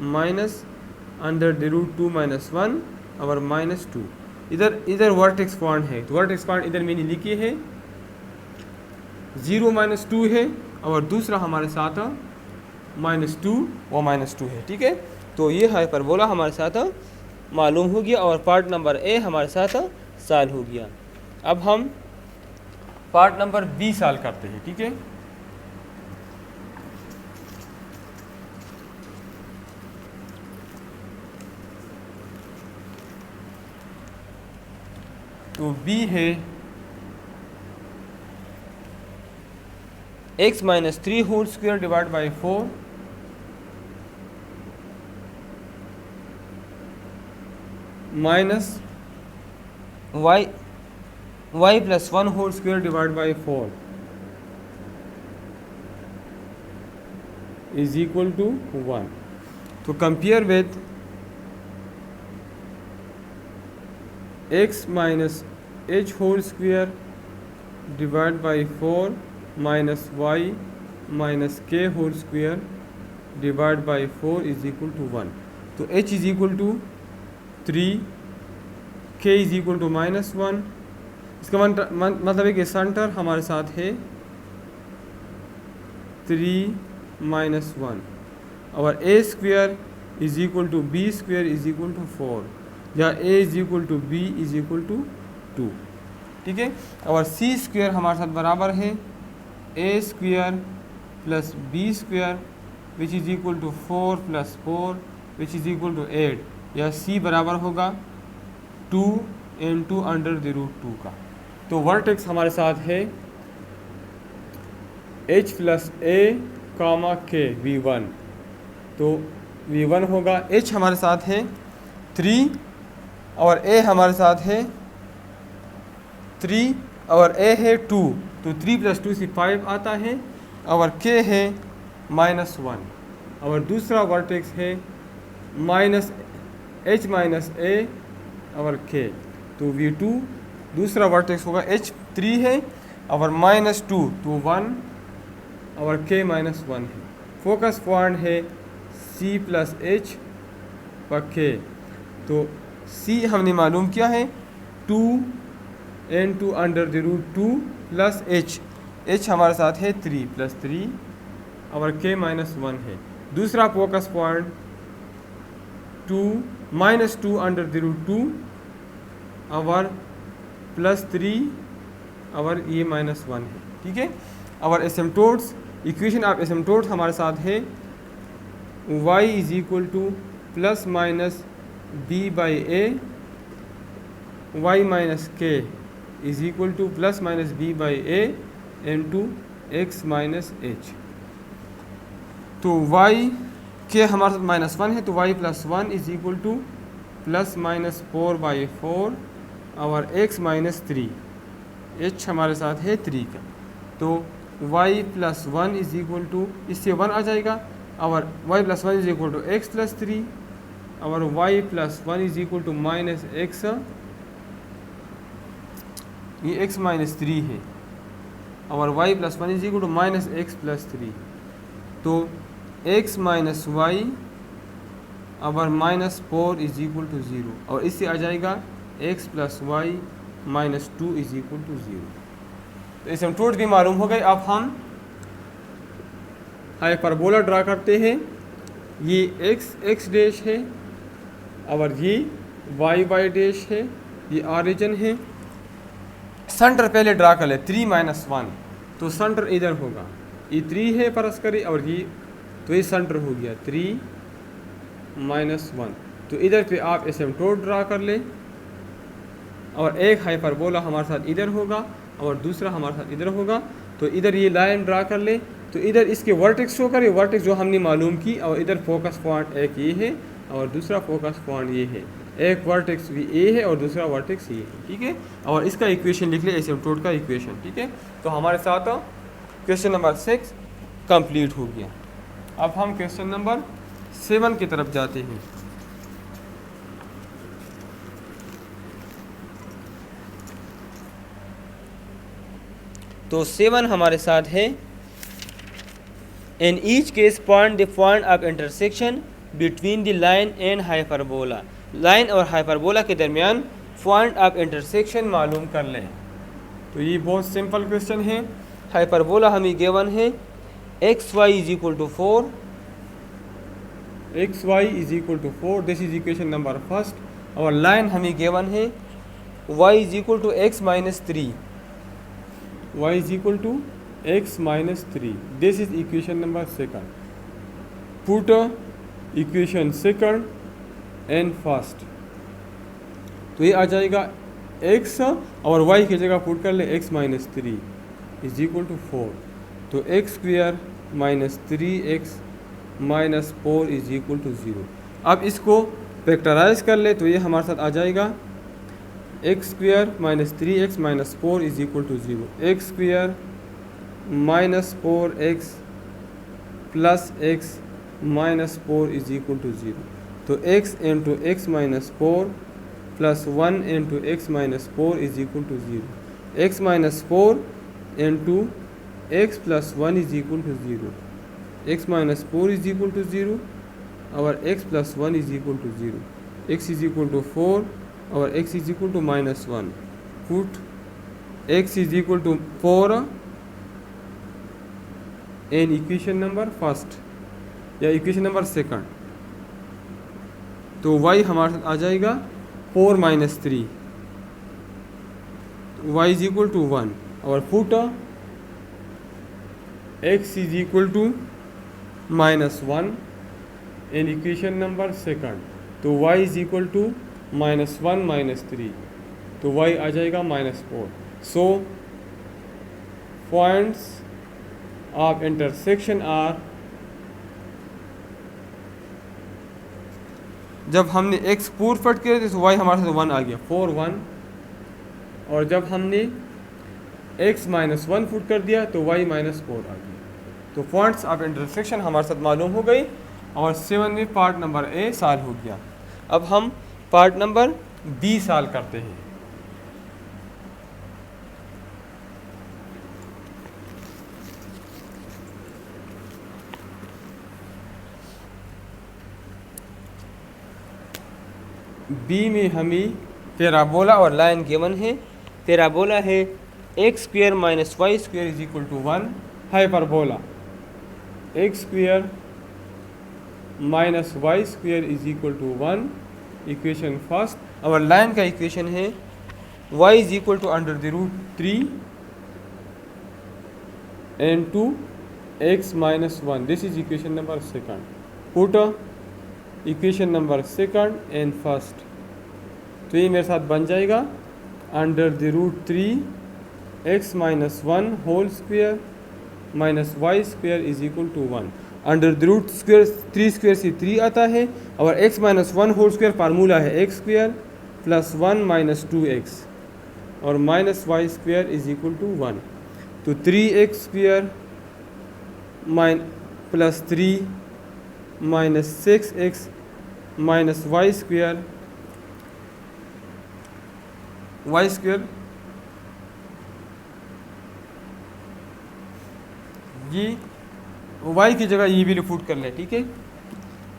-√2 -1 और -2 इधर वर्टेक्स पॉइंट है। तो वर्टेक्स पॉइंट इधर मैंने लिखी है 0 -2 है और दूसरा हमारे साथ -2 और -2 है, ठीक है। तो ये हाइपरबोला हमारे साथ मालूम हो गया और पार्ट नंबर ए हमारे साथ सॉल्व हो गया। अब हम पार्ट नंबर बी सॉल्व करते हैं, ठीक है। तो बी है x - 3 whole square divide by 4 minus y plus 1 whole square divide by 4 is equal to 1। तो compare with x minus h whole square divide by 4 minus y minus k whole square divide by 4 is equal to 1। तो h is equal to 3, k is equal to -1। इसका मतलब है कि centre हमारे साथ है 3 - 1 और a square is equal to b square is equal to 4 या a is equal to b is equal to 2। ठीक है, और c स्क्वायर हमारे साथ बराबर है a square plus b square which is equal to 4 + 4 which is equal to 8 या c बराबर होगा 2 × √2 का। तो वर्टेक्स हमारे साथ है h + a, k v1। तो v1 होगा, h हमारे साथ है 3 और a हमारे साथ है 3 और a है 2, तो 3 + 2 से 5 आता है और k है -1 और दूसरा वर्टेक्स है -h - a और k। तो v2 दूसरा वर्टेक्स होगा h 3 है और -2 तो 1 और k -1 है। फोकस पॉइंट है c + h व k। तो c हमने मालूम किया है 2 × √2 + h हमारे साथ है 3 + 3 और k -1 है। दूसरा फोकस पॉइंट 2 -2 √ 2 और +3 और ये -1 है। ठीक है, और एसिम्प्टोट्स, इक्वेशन ऑफ एसिम्प्टोट्स हमारे साथ है y is equal to ± b/a, y - k is equal to ± b/a × x - h। तो y के हमारे साथ -1 है तो y + 1 इज इक्वल टू ±4/4 और x - 3, h हमारे साथ है 3 का। तो y + 1 इज इक्वल टू, इससे 1 आ जाएगा और y + 1 is equal to x + 3 और y + 1 is equal to -x, ये x - 3 है और y + 1 is equal to -x + 3। तो x - y और -4 इज इक्वल टू 0 और इससे आ जाएगा x + y - 2 is equal to 0। तो एसिम्प्टोट भी मालूम हो गए। अब हम हाइपरबोला ड्रा करते हैं। ये x डैश है और ये y डैश है, ये ऑरिजिन है। सेंटर पहले ड्रा कर ले 3 - 1, तो सेंटर इधर होगा, ये 3 है परस करें और ये, तो ये सेंटर हो गया 3 - 1। तो इधर पे आप एसिम्प्टोट ड्रा कर ले और एक हाइपरबोला हमारे साथ इधर होगा और दूसरा हमारे साथ इधर होगा। तो इधर ये लाइन ड्रा कर ले, तो इधर इसके वर्टेक्स शो करे, वर्टेक्स जो हमने मालूम की, और इधर फोकस पॉइंट एक ये है और दूसरा फोकस पॉइंट ये है। एक वर्टेक्स भी ए है और दूसरा वर्टेक्स ये है। ठीक है, और इसका इक्वेशन लिख ले, एसिम्प्टोट का इक्वेशन। ठीक है, तो हमारे साथ क्वेश्चन नंबर 6 कंप्लीट हो गया। अब हम क्वेश्चन नंबर 7 की तरफ जाते हैं। तो 7 हमारे साथ है, in each case point the point of intersection between the line and hyperbola. Line और हाइपरबोला के दरमियान पॉइंट ऑफ इंटरसेक्शन मालूम कर लें। तो ये बहुत सिंपल क्वेश्चन है। हाइपरबोला हमें गिवन है xy = 4, xy = 4, this is equation number first. और लाइन हमें गिवन है y = x - 3, y = x - 3, this is equation number second. Put equation second and first, तो ये आ जाएगा x और y की जगह पुट कर ले x - 3 इज इक्वल टू 4। तो x² - 3x - 4 is equal to 0। अब इसको फैक्टराइज कर ले, तो ये हमारे साथ आ जाएगा x² - 3x - 4 is equal to 0। x² - 4x plus x - 4 is equal to 0। तो x × x - 4 plus 1 × x - 4 is equal to 0। x - 4 × x plus 1 is equal to 0, x minus 4 is equal to 0, our x plus 1 is equal to 0, x is equal to 4, our x is equal to minus 1. Put x is equal to 4 in equation number first या equation number second, तो y हमारे साथ आ जाएगा 4 minus 3, y is equal to 1 और put x is equal to minus 1 in equation number second, तो y is equal to minus 1 minus 3, तो y आ जाएगा minus 4. So points of intersection are, जब हमने x पूर्व फट किया तो y हमारे साथ 1 आ गया 4 1, और जब हमने x माइनस 1 फुट कर दिया तो y माइनस 4 आ गया. तो पॉइंट्स ऑफ इंटरसेक्शन हमारे साथ मालूम हो गई और 7 में पार्ट नंबर ए सॉल्व हो गया. अब हम पार्ट नंबर बी सॉल्व करते हैं. बी में हमें पैराबोला और लाइन गिवन है. पैराबोला है x square minus y square is equal to 1, hyperbola x square minus y square is equal to 1, equation first. और लाइन का इक्वेशन है y is equal to under the root 3 into x minus 1, this is equation number second. Put equation number second and first, तो ये मेरे साथ बन जाएगा under the root 3 x minus 1 whole square minus y square is equal to 1. Under the root square 3 square से 3 आता है और x minus 1 whole square formula है x square plus 1 minus 2x और minus y square is equal to 1. तो 3x square plus 3 minus 6x minus y square ये y की जगह ये भी पुट कर ले. ठीक है,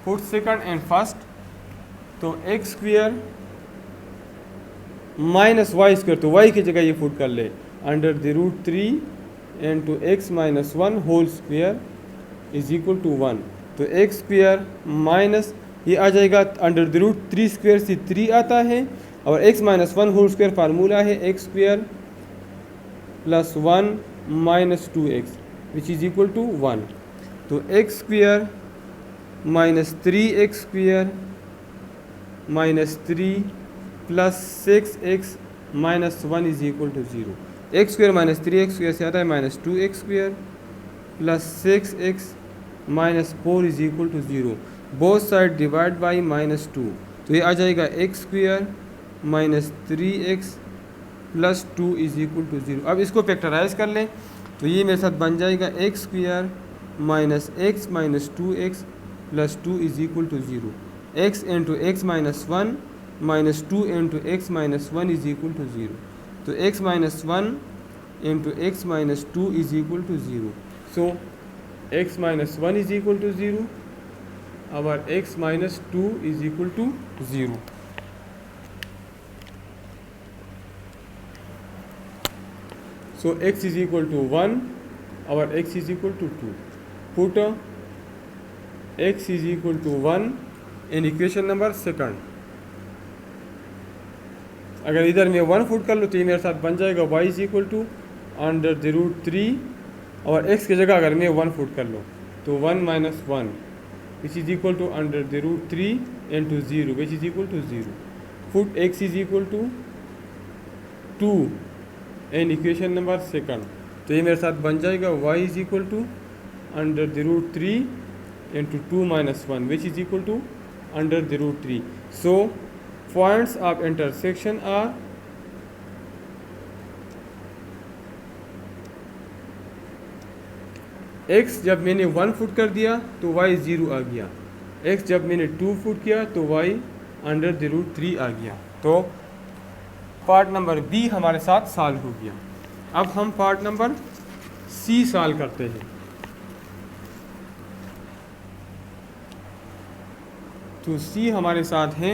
पुट सेकंड एंड फर्स्ट, तो x square minus y square, तो y की जगह ये पुट कर ले under the root 3 into x minus 1 whole square is equal to 1. तो एक्स स्क्वेयर माइनस ये आ जाएगा अंडर द रूट 3 स्क्वेयर से 3 आता है और x minus 1 whole square formula है x square plus 1 minus 2x which is equal to 1. तो x square minus 3x square minus 3 plus 6x minus 1 is equal to 0. X square minus 3x square से आता है minus 2x square plus 6x minus 4 is equal to 0. Both side divide by minus 2, तो ये आ जाएगा x square minus 3x plus 2 is equal to 0. अब इसको factorise कर लें तो ये मेरे साथ बन जाएगा x square minus x minus 2x plus 2 is equal to 0. X into x minus 1 minus 2 into x minus 1 is equal to 0. तो x minus 1 into x minus 2 is equal to 0. So x minus 1 is equal to 0, और x minus 2 is equal to 0. So x is equal to 1, our x is equal to 2. Put x is equal to 1 in equation number second. अगर इधर मैं 1 foot कर लो तो ये मेरे साथ बन जाएगा y is equal to under the root 3, और x की जगह अगर मैं 1 फुट कर लो तो 1 minus 1 which is equal to under the root 3 into 0 which is equal to 0. Put x is equal to 2 in equation number second, तो ये मेरे साथ बन जाएगा y is equal to under the root 3 into 2 minus 1 which is equal to under the root 3. So points of intersection are x जब मैंने 1 foot कर दिया तो y 0 आ गया, x जब मैंने 2 फुट किया तो y अंडर द रूट 3 आ गया. तो पार्ट नंबर बी हमारे साथ सॉल्व हो गया. अब हम पार्ट नंबर सी सॉल्व करते हैं। तो सी हमारे साथ है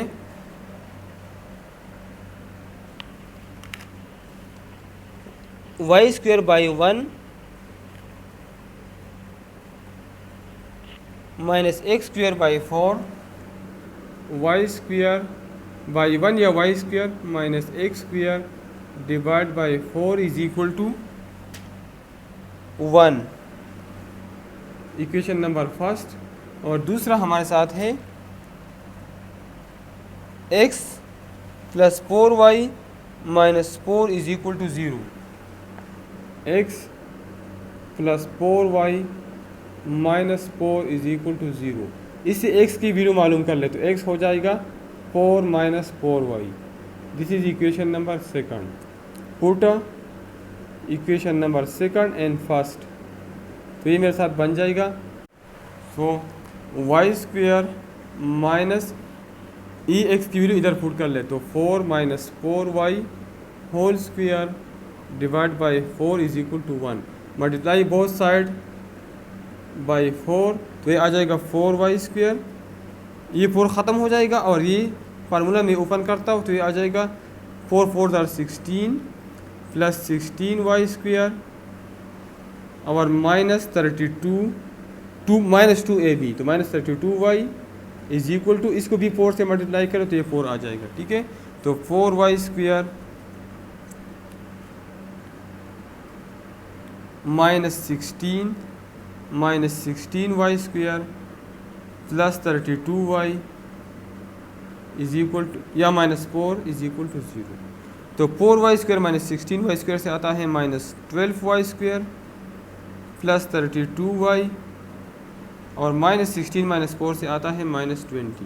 y square by 1 minus x square by 4 y square by 1 या y square minus x square divide by 4 is equal to 1। Equation number first. और दूसरा हमारे साथ है x plus 4y minus 4 is equal to 0। X plus 4y minus 4 is equal to 0। इससे x की value मालूम कर ले तो x हो जाएगा 4 minus 4y। This is equation number second. Put equation number second and first. तो ये मेरे साथ बन जाएगा। सो वाई स्क्वेयर माइनस ई एक्स की वैल्यू इधर पुट कर ले तो 4 minus 4y whole square divide by 4 is equal to 1। Multiply both side by 4 तो ये आ जाएगा 4y स्क्वेयर। ये 4 ख़त्म हो जाएगा और ये फार्मूला में ओपन करता हूँ तो ये आ जाएगा 4 4 आर 16 प्लस 16y स्क्वेयर और माइनस 32 माइनस 2ab तो minus 32y is equal to, इसको भी 4 से मल्टीप्लाई करो तो ये 4 आ जाएगा। ठीक है, तो 4y square minus 16y square plus 32y is equal to या माइनस 4 इज इक्वल टू 0। तो 4y square minus 16y square से आता है minus 12y square plus 32y और माइनस 16 माइनस 4 से आता है minus 20।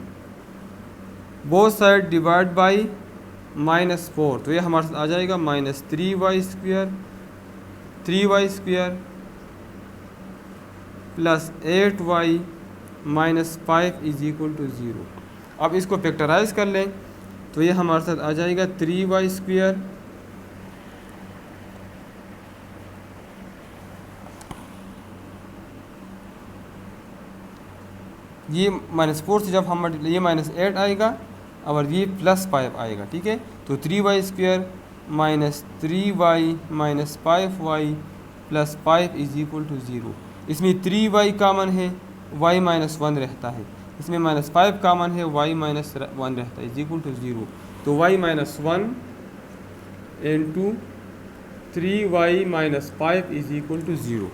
Both side divide by minus 4 तो ये हमारे साथ आ जाएगा minus 3y square plus 8y minus 5 is equal to 0। अब इसको फैक्टराइज कर लें तो ये हमारे साथ आ जाएगा 3y स्क्वेयर ये माइनस 4 से जब हम ये माइनस 8 आएगा और ये प्लस 5 आएगा। ठीक है, तो 3y square minus 3y minus 5y plus 5 is equal to 0। इसमें 3y कामन है, y माइनस 1 रहता है। इसमें माइनस 5 कामन है, y माइनस 1 रहता है, इज इक्वल टू 0। तो y minus 1 into 3y minus 5 is equal to 0।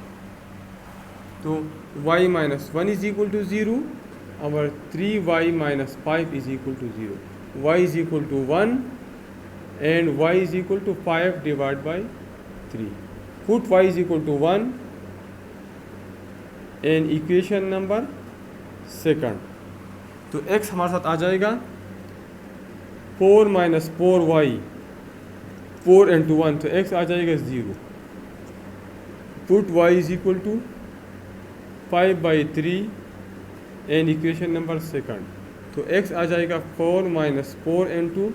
तो y minus 1 is equal to 0 और 3y minus 5 is equal to 0। y is equal to 1 and y is equal to 5 divide by 3। Put y is equal to 1 and equation number second. तो x हमारे साथ आ जाएगा 4 minus 4y 4 into 1 तो x आ जाएगा 0। Put y is equal to 5 by 3 and equation number second. तो x आ जाएगा 4 माइनस 4 इंटू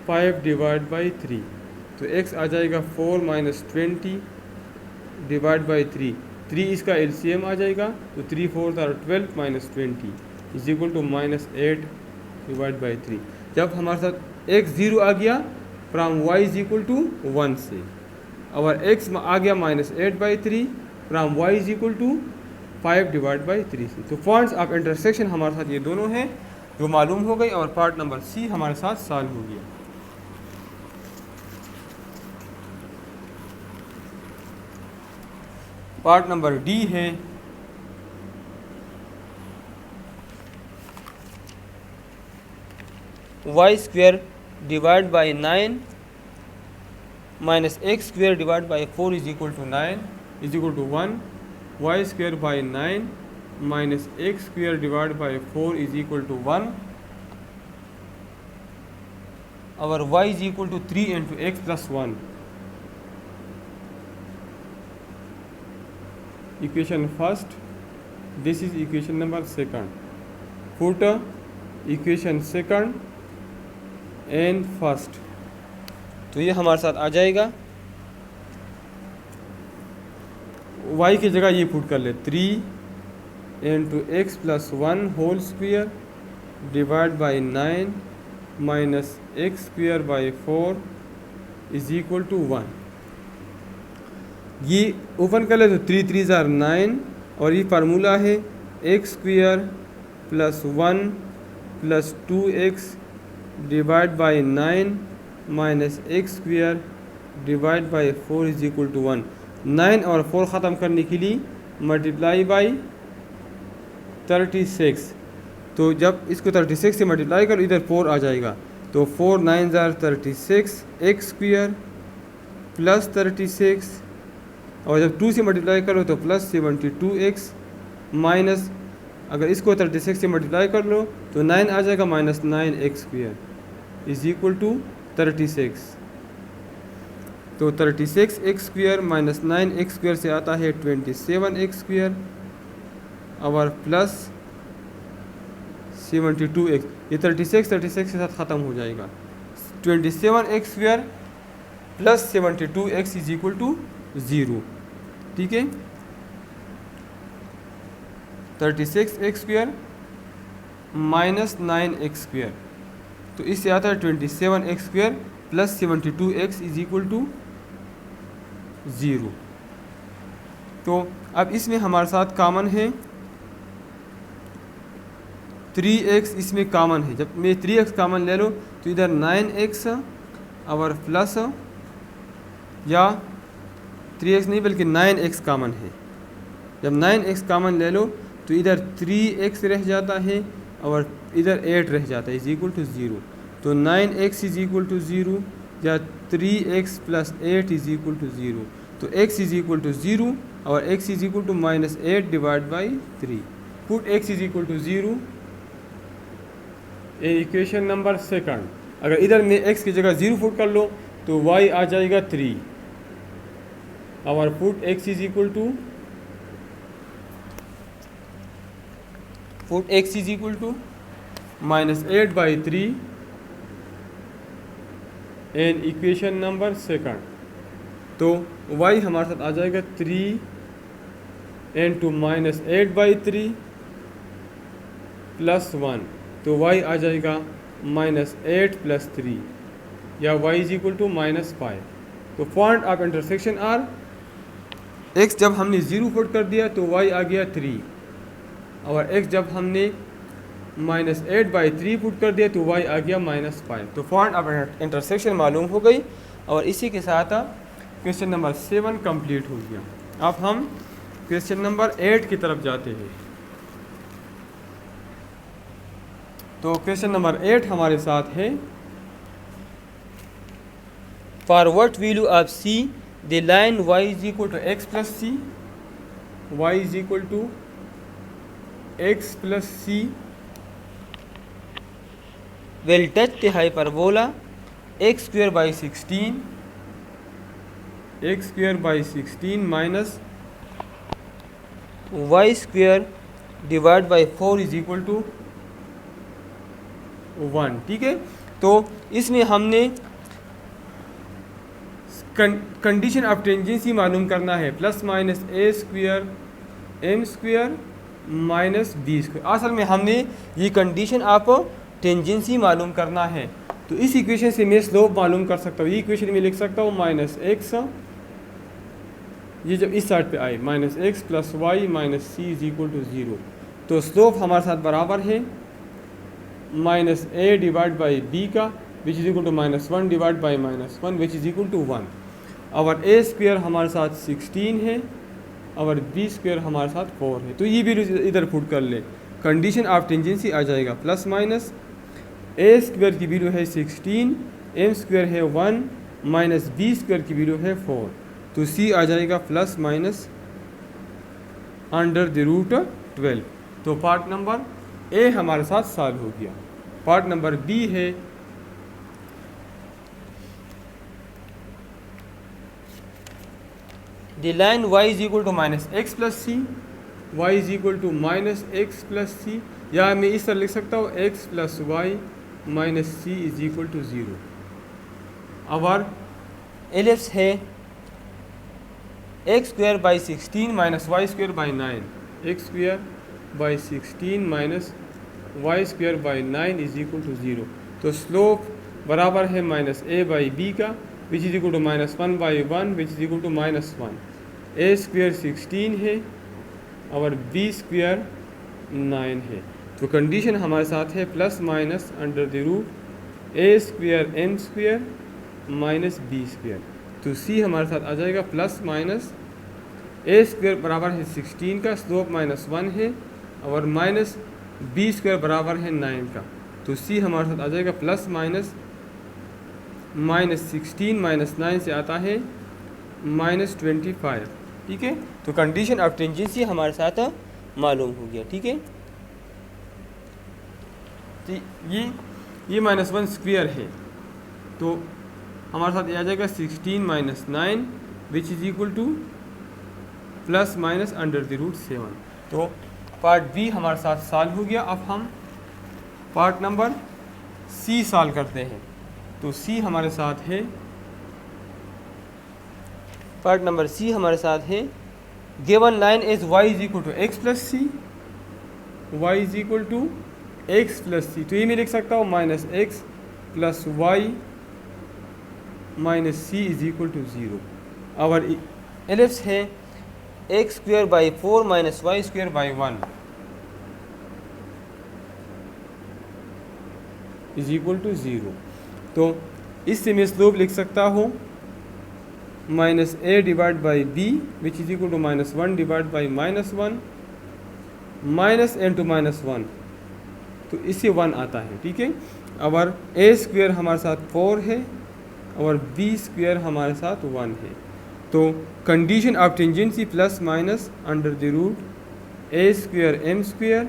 5 डिवाइड बाई 3 तो x आ जाएगा 4 माइनस 20 डिवाइड बाई 3 इसका LCM आ जाएगा तो 3 4 are 12 minus 20 is equal to minus 8 divide by 3। जब हमारे साथ x 0 आ गया from y is equal to 1 से और x आ गया minus 8 by 3 from y is equal to 5 divide by 3 से। तो पॉइंट्स ऑफ इंटरसेक्शन हमारे साथ ये दोनों हैं जो मालूम हो गई और पार्ट नंबर सी हमारे साथ सॉल्व हो गया। पार्ट नंबर डी है y square divide by 9 minus x square divide by 4 is equal to 9 is equal to 1 y square by 9 minus x square divide by 4 is equal to 1 और y is equal to 3 into x plus 1। Equation first, this is equation number second. Put equation second and first. तो ये हमारे साथ आ जाएगा Y की जगह ये पुट कर ले 3 into x plus 1 whole square divide by 9 minus x square by 4 is equal to 1। ये ओपन कर ले तो 3 3 ज़ार 9 और ये फार्मूला है x square plus 1 plus 2x divide by 9 minus x square divide by 4 is equal to 1। 9 और 4 ख़त्म करने के लिए मल्टीप्लाई बाई 36। तो जब इसको 36 से मल्टीप्लाई करो इधर 4 आ जाएगा, तो 4 9 ज़ार 36 एक्स स्क्वायर प्लस 36 और जब 2 से मल्टीप्लाई करो तो प्लस 72x माइनस, अगर इसको 36 से मल्टीप्लाई कर लो तो 9 आ जाएगा माइनस 9x स्क्वायर इज इक्वल टू 36। तो 36x square minus 9x square से आता है 27x स्क्वायर और प्लस 72x। ये 36 के साथ ख़त्म हो जाएगा। 27x square plus 72x is equal to 0। ठीक है, 36x square minus 9x square, तो इससे आता है 27x square plus 72x is equal to 0। तो अब इसमें हमारे साथ कॉमन है 3x, इसमें कॉमन है। जब मैं 3x कॉमन ले लो तो इधर 9x और प्लस या 3x नहीं बल्कि 9x कॉमन है। जब 9x कॉमन ले लो तो इधर 3x रह जाता है और इधर 8 रह जाता है इज इक्वल टू 0। तो 9x इज इक्वल टू 0 या 3x plus 8 is equal to 0। तो x इज इक्वल टू 0 और x is equal to minus 8 divide by 3। Put x is equal to 0 equation number second. अगर इधर में x की जगह 0 put कर लो तो y आ जाएगा 3 और put x is equal to minus 8 by 3 in equation number second. तो y हमारे साथ आ जाएगा 3 इंटू माइनस 8 बाई 3 प्लस 1, तो y आ जाएगा माइनस 8 प्लस 3 या y is equal to minus 5। तो point of intersection are x जब हमने 0 पुट कर दिया तो y आ गया 3 और x जब हमने माइनस 8 बाई 3 पुट कर दिया तो y आ गया माइनस 5। तो पॉइंट ऑफ इंटरसेक्शन मालूम हो गई और इसी के साथ क्वेश्चन नंबर 7 कंप्लीट हो गया। अब हम क्वेश्चन नंबर 8 की तरफ जाते हैं। तो क्वेश्चन नंबर 8 हमारे साथ है for what value of c the line y is equal to x plus c, y is equal to x plus c will touch the hyperbola x square by 16 minus y square divide by 4 is equal to 1। ठीक है, तो इसमें हमने condition of tangency मालूम करना है, plus minus a square m square minus b square. असल में हमने ये कंडीशन ऑफ टेंजेंसी मालूम करना है। तो इस इक्वेशन से मैं स्लोप मालूम कर सकता हूँ। ये इक्वेशन में लिख सकता हूँ माइनस एक्स, ये जब इस साइड पे आए minus x plus y minus c is equal to 0। तो स्लोप हमारे साथ बराबर है minus a divide by b का which is equal to minus 1 divide by minus 1 which is equal to 1। और ए स्क्वायर हमारे साथ 16 है और बी स्क्वायर हमारे साथ 4 है। तो ये भी इधर पुट कर ले, कंडीशन ऑफ टेंजेंसी आ जाएगा प्लस माइनस ए स्क्वायर की वैल्यू है 16, एम स्क्वायर है 1 माइनस बी स्क्वायर की वैल्यू है 4। तो सी आ जाएगा plus minus under the root 12। तो पार्ट नंबर ए हमारे साथ सॉल्व हो गया। पार्ट नंबर बी है the line y is equal to minus x plus c, y is equal to minus x plus c, या मैं इस तरह लिख सकता हूँ x plus y minus c is equal to 0। और एलिप्स है x square by 16 minus y square by 9, x square by 16 minus y square by 9 is equal to 0। तो स्लोप बराबर है माइनस ए बाई बी का, which is equal to minus 1 by 1 which is equal to minus 1। A square 16 है और b square 9 है। तो condition हमारे साथ है plus minus under the root a square m square minus b square. तो c हमारे साथ आ जाएगा प्लस माइनस ए स्क्वायर बराबर है 16 का, स्लोप माइनस 1 है, और माइनस बी स्क्वायर बराबर है 9 का। तो सी हमारे साथ आ जाएगा प्लस माइनस 16 माइनस 9 से आता है माइनस 25। ठीक है, तो कंडीशन ऑफ टेंजेंसी हमारे साथ मालूम हो गया। ठीक है, तो ये माइनस 1 स्क्वायर है, तो हमारे साथ ये आ जाएगा 16 माइनस 9 which is equal to plus minus under the root 7। तो पार्ट बी हमारे साथ सॉल्व हो गया। अब हम पार्ट नंबर सी सॉल्व करते हैं। तो सी हमारे साथ है, पार्ट नंबर सी हमारे साथ है, given line is y is equal to x plus c, y is equal to x plus c. तो ये मैं लिख सकता हूँ minus x plus y minus c is equal to 0। और एलिप्स है x square by 4 minus y square by 1 is equal to 0। तो इससे मैं स्लोप लिख सकता हूँ minus a divide by b which is equal to minus 1 divide by minus 1 minus n to minus 1, तो इससे 1 आता है। ठीक है, और ए स्क्वायर हमारे साथ 4 है और बी स्क्वायर हमारे साथ 1 है। तो condition of tangency plus minus under the root a square m square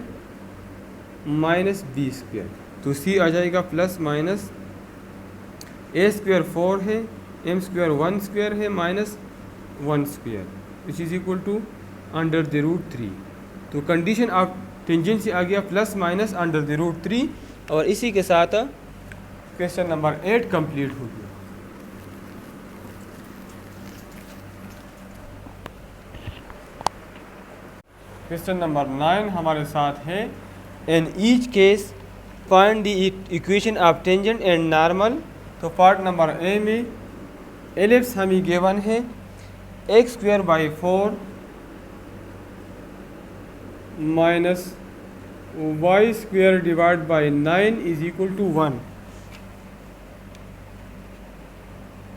minus b square. तो सी आ जाएगा प्लस माइनस ए स्क्वायर 4 है, एम स्क्वायर 1 स्क्वायर है, minus 1 square which is equal to under the root 3। तो condition of tangency आ गया plus minus under the root 3। और इसी के साथ क्वेश्चन नंबर 8 कंप्लीट हो गया। क्वेश्चन नंबर 9 हमारे साथ है, in each case find the equation of tangent and normal. तो पार्ट नंबर ए में एलिप्स हमें गिवन है x square by 4 minus y square divide by 9 is equal to 1।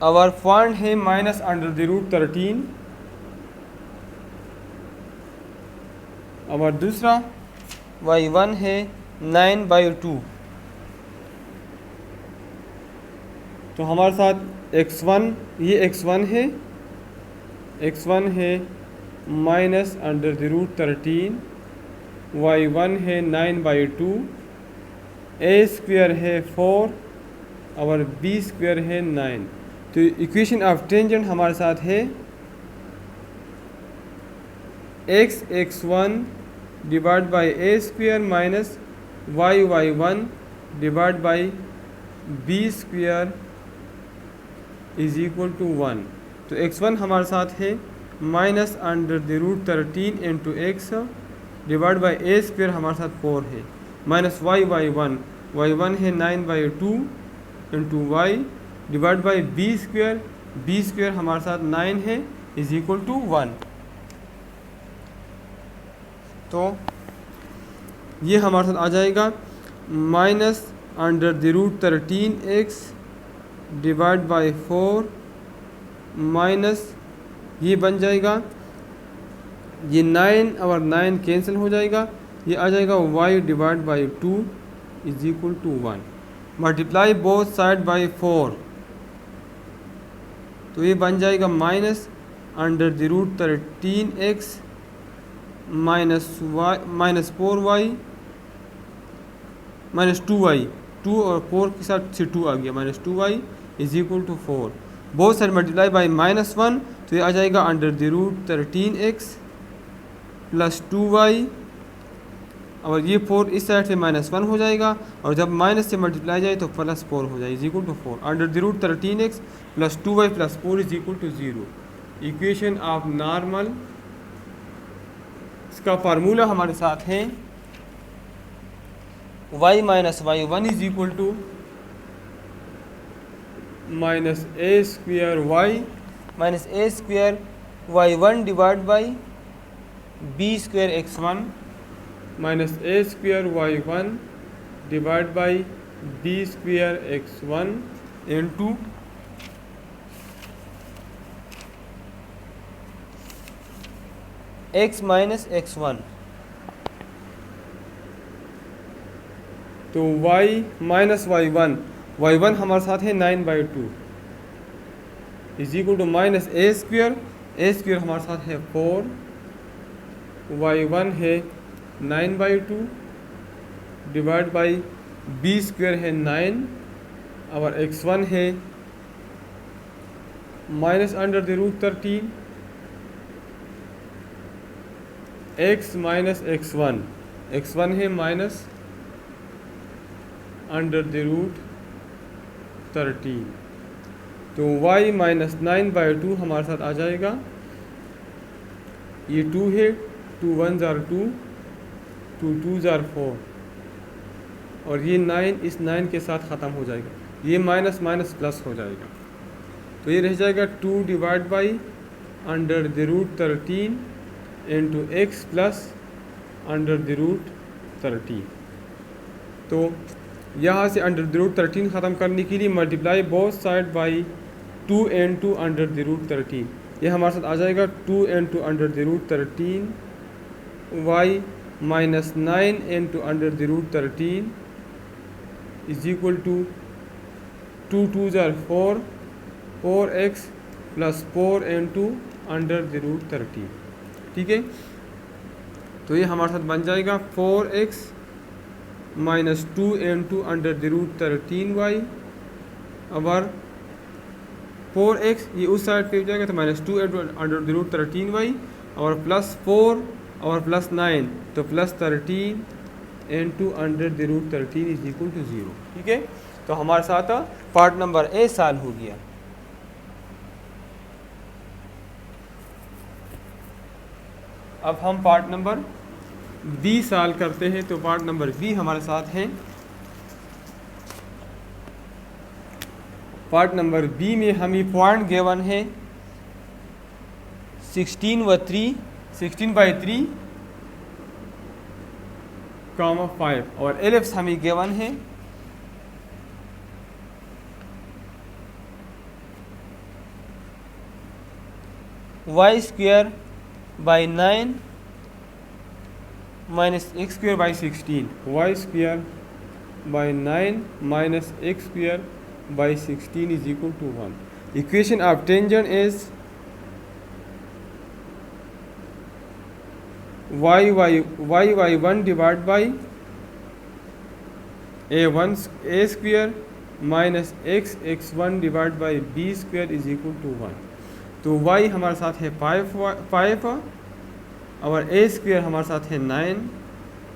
और पॉइंट है माइनस अंडर द रूट 13। और दूसरा y1 है 9/2। तो हमारे साथ x1, ये x1 है minus under the root 13, y1 है 9/2, ए स्क्वायर है 4 और बी स्क्वायर है 9। तो इक्वेशन ऑफ टेंजेंट हमारे साथ है x1 divide by a square minus y1 divide by b square is equal to 1। तो x1 हमारे साथ है minus under the root 13 into x divide by a square हमारे साथ 4 है, माइनस y1 है 9/2 into y divide by b square हमारे साथ 9 है इज इक्वल टू 1। तो ये हमारे साथ आ जाएगा minus under the root 13x divide by 4 minus ये बन जाएगा, ये 9 और 9 कैंसिल हो जाएगा, ये आ जाएगा y divide by 2 is equal to 1। Multiply both side by 4, तो ये बन जाएगा minus under the root 13x minus 4y minus 2y, 2 और 4 के साथ से 2 आ गया, minus 2y is equal to 4। बहुत सारे मल्टीप्लाई बाई -1, तो ये आ जाएगा under the root 13x plus 2y, और ये 4 इस साइड से -1 हो जाएगा, और जब माइनस से मल्टीप्लाई जाए तो +4 हो जाए is equal to 4। Under the root 13x plus 2y plus 4 is equal to 0। Equation of normal, इसका फार्मूला हमारे साथ है y minus y one is equal to minus a square y minus a square y one divide by b square x one minus a square y one divide by b square x one into x minus x one. तो y minus y one हमारे साथ है 9/2 is equal to minus a square हमारे साथ है 4, y1 है 9/2 divide by b square है 9 और x1 है माइनस √13 x माइनस x1 है माइनस √13। तो y माइनस 9/2 हमारे साथ आ जाएगा, ये 2 है, 2 1 जार 2, 2 2 जार 4 और ये 9 इस 9 के साथ ख़त्म हो जाएगा, ये माइनस माइनस प्लस हो जाएगा। तो ये रह जाएगा 2 divide by √13 into x plus √13। तो यहाँ से √13 ख़त्म करने के लिए multiply both side by 2 into √13, ये हमारे साथ आ जाएगा 2 into √13 y minus 9 into √13 is equal to 2 2 जार 4, 4x प्लस 4 इंटू √13। ठीक है, तो ये हमारे साथ बन जाएगा 4x माइनस 2 इंटू √13y और 4x ये उस साइड पे हो जाएगा, तो माइनस 2 इंटू √13y और प्लस 4 और प्लस 9, तो plus 13 into √13 is equal to 0। ठीक है, तो हमारे साथ पार्ट नंबर ए सॉल्व हो गया। अब हम पार्ट नंबर बी सॉल्व करते हैं। तो पार्ट नंबर बी हमारे साथ है, पार्ट नंबर बी में हमें पॉइंट गिवन है 16/3 कॉमा 5 और एलिप्स हमें गिवन है y square by 9 minus x square by 16, y square by 9 minus x square by 16 is equal to 1। Equation of tangent is y1 divide by a square minus x1 divide by b square is equal to 1। तो y हमारे साथ है 5 और a square हमारे साथ है 9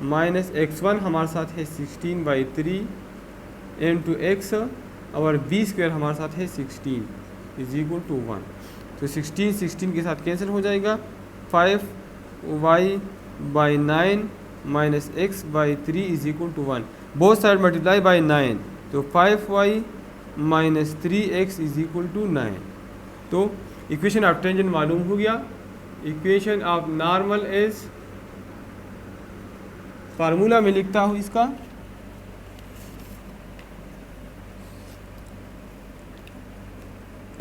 minus x1 हमारे साथ है 16/3 इंटू x और b स्क्वेयर हमारे साथ है 16 इज इक्वल टू 1। तो 16 के साथ कैंसिल हो जाएगा, 5y by 9 minus x/3 is equal to 1, both side multiply by 9, तो 5y minus 3x is equal to 9। तो इक्वेशन ऑफ टेंजेंट मालूम हो गया। Equation of normal is, formula में लिखता हूँ इसका,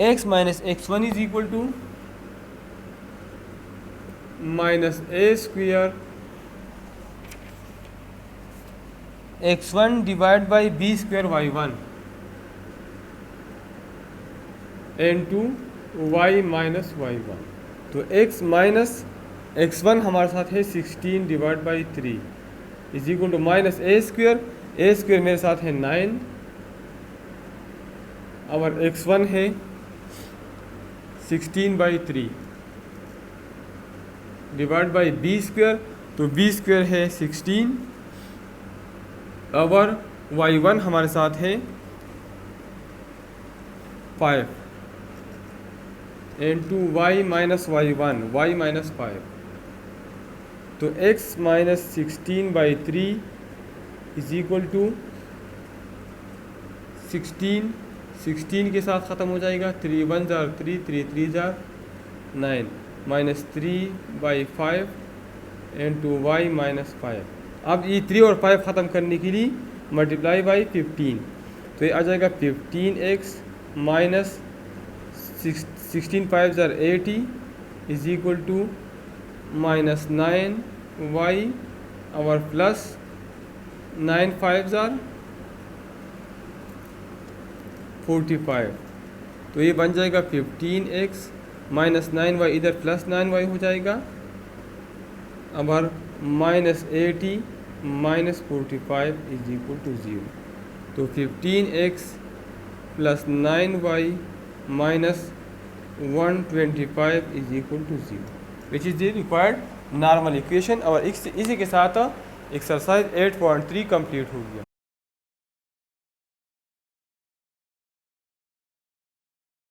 x minus x1 is equal to minus a square x1 divide by b square y1 into y minus y1। तो x minus x1 हमारे साथ है 16 divide by 3 is equal to minus a square मेरे साथ है 9 और x1 है 16/3 divide by b square, तो b स्क्वेयर है 16 और y1 हमारे साथ है 5। Into y minus y one, y minus 5, तो x minus 16/3 is equal to 16 के साथ ख़त्म हो जाएगा, 3 1 जार 3, 3 3 जार 9, माइनस 3/5 इंटू वाई माइनस 5। अब ये 3 और 5 ख़त्म करने के लिए मल्टीप्लाई बाई 15, तो ये आ जाएगा 15x माइनस 16 5 जार 80 is equal to minus 9y और प्लस 9 5 जार 45, तो ये बन जाएगा 15x माइनस 9y, इधर प्लस 9y हो जाएगा, अब minus 80 minus 45 is equal to 0, तो 15x plus 9y minus 125 is equal to 0, which is the required normal equation. और इसी के साथ एक्सरसाइज 8.3 कंप्लीट हो गया।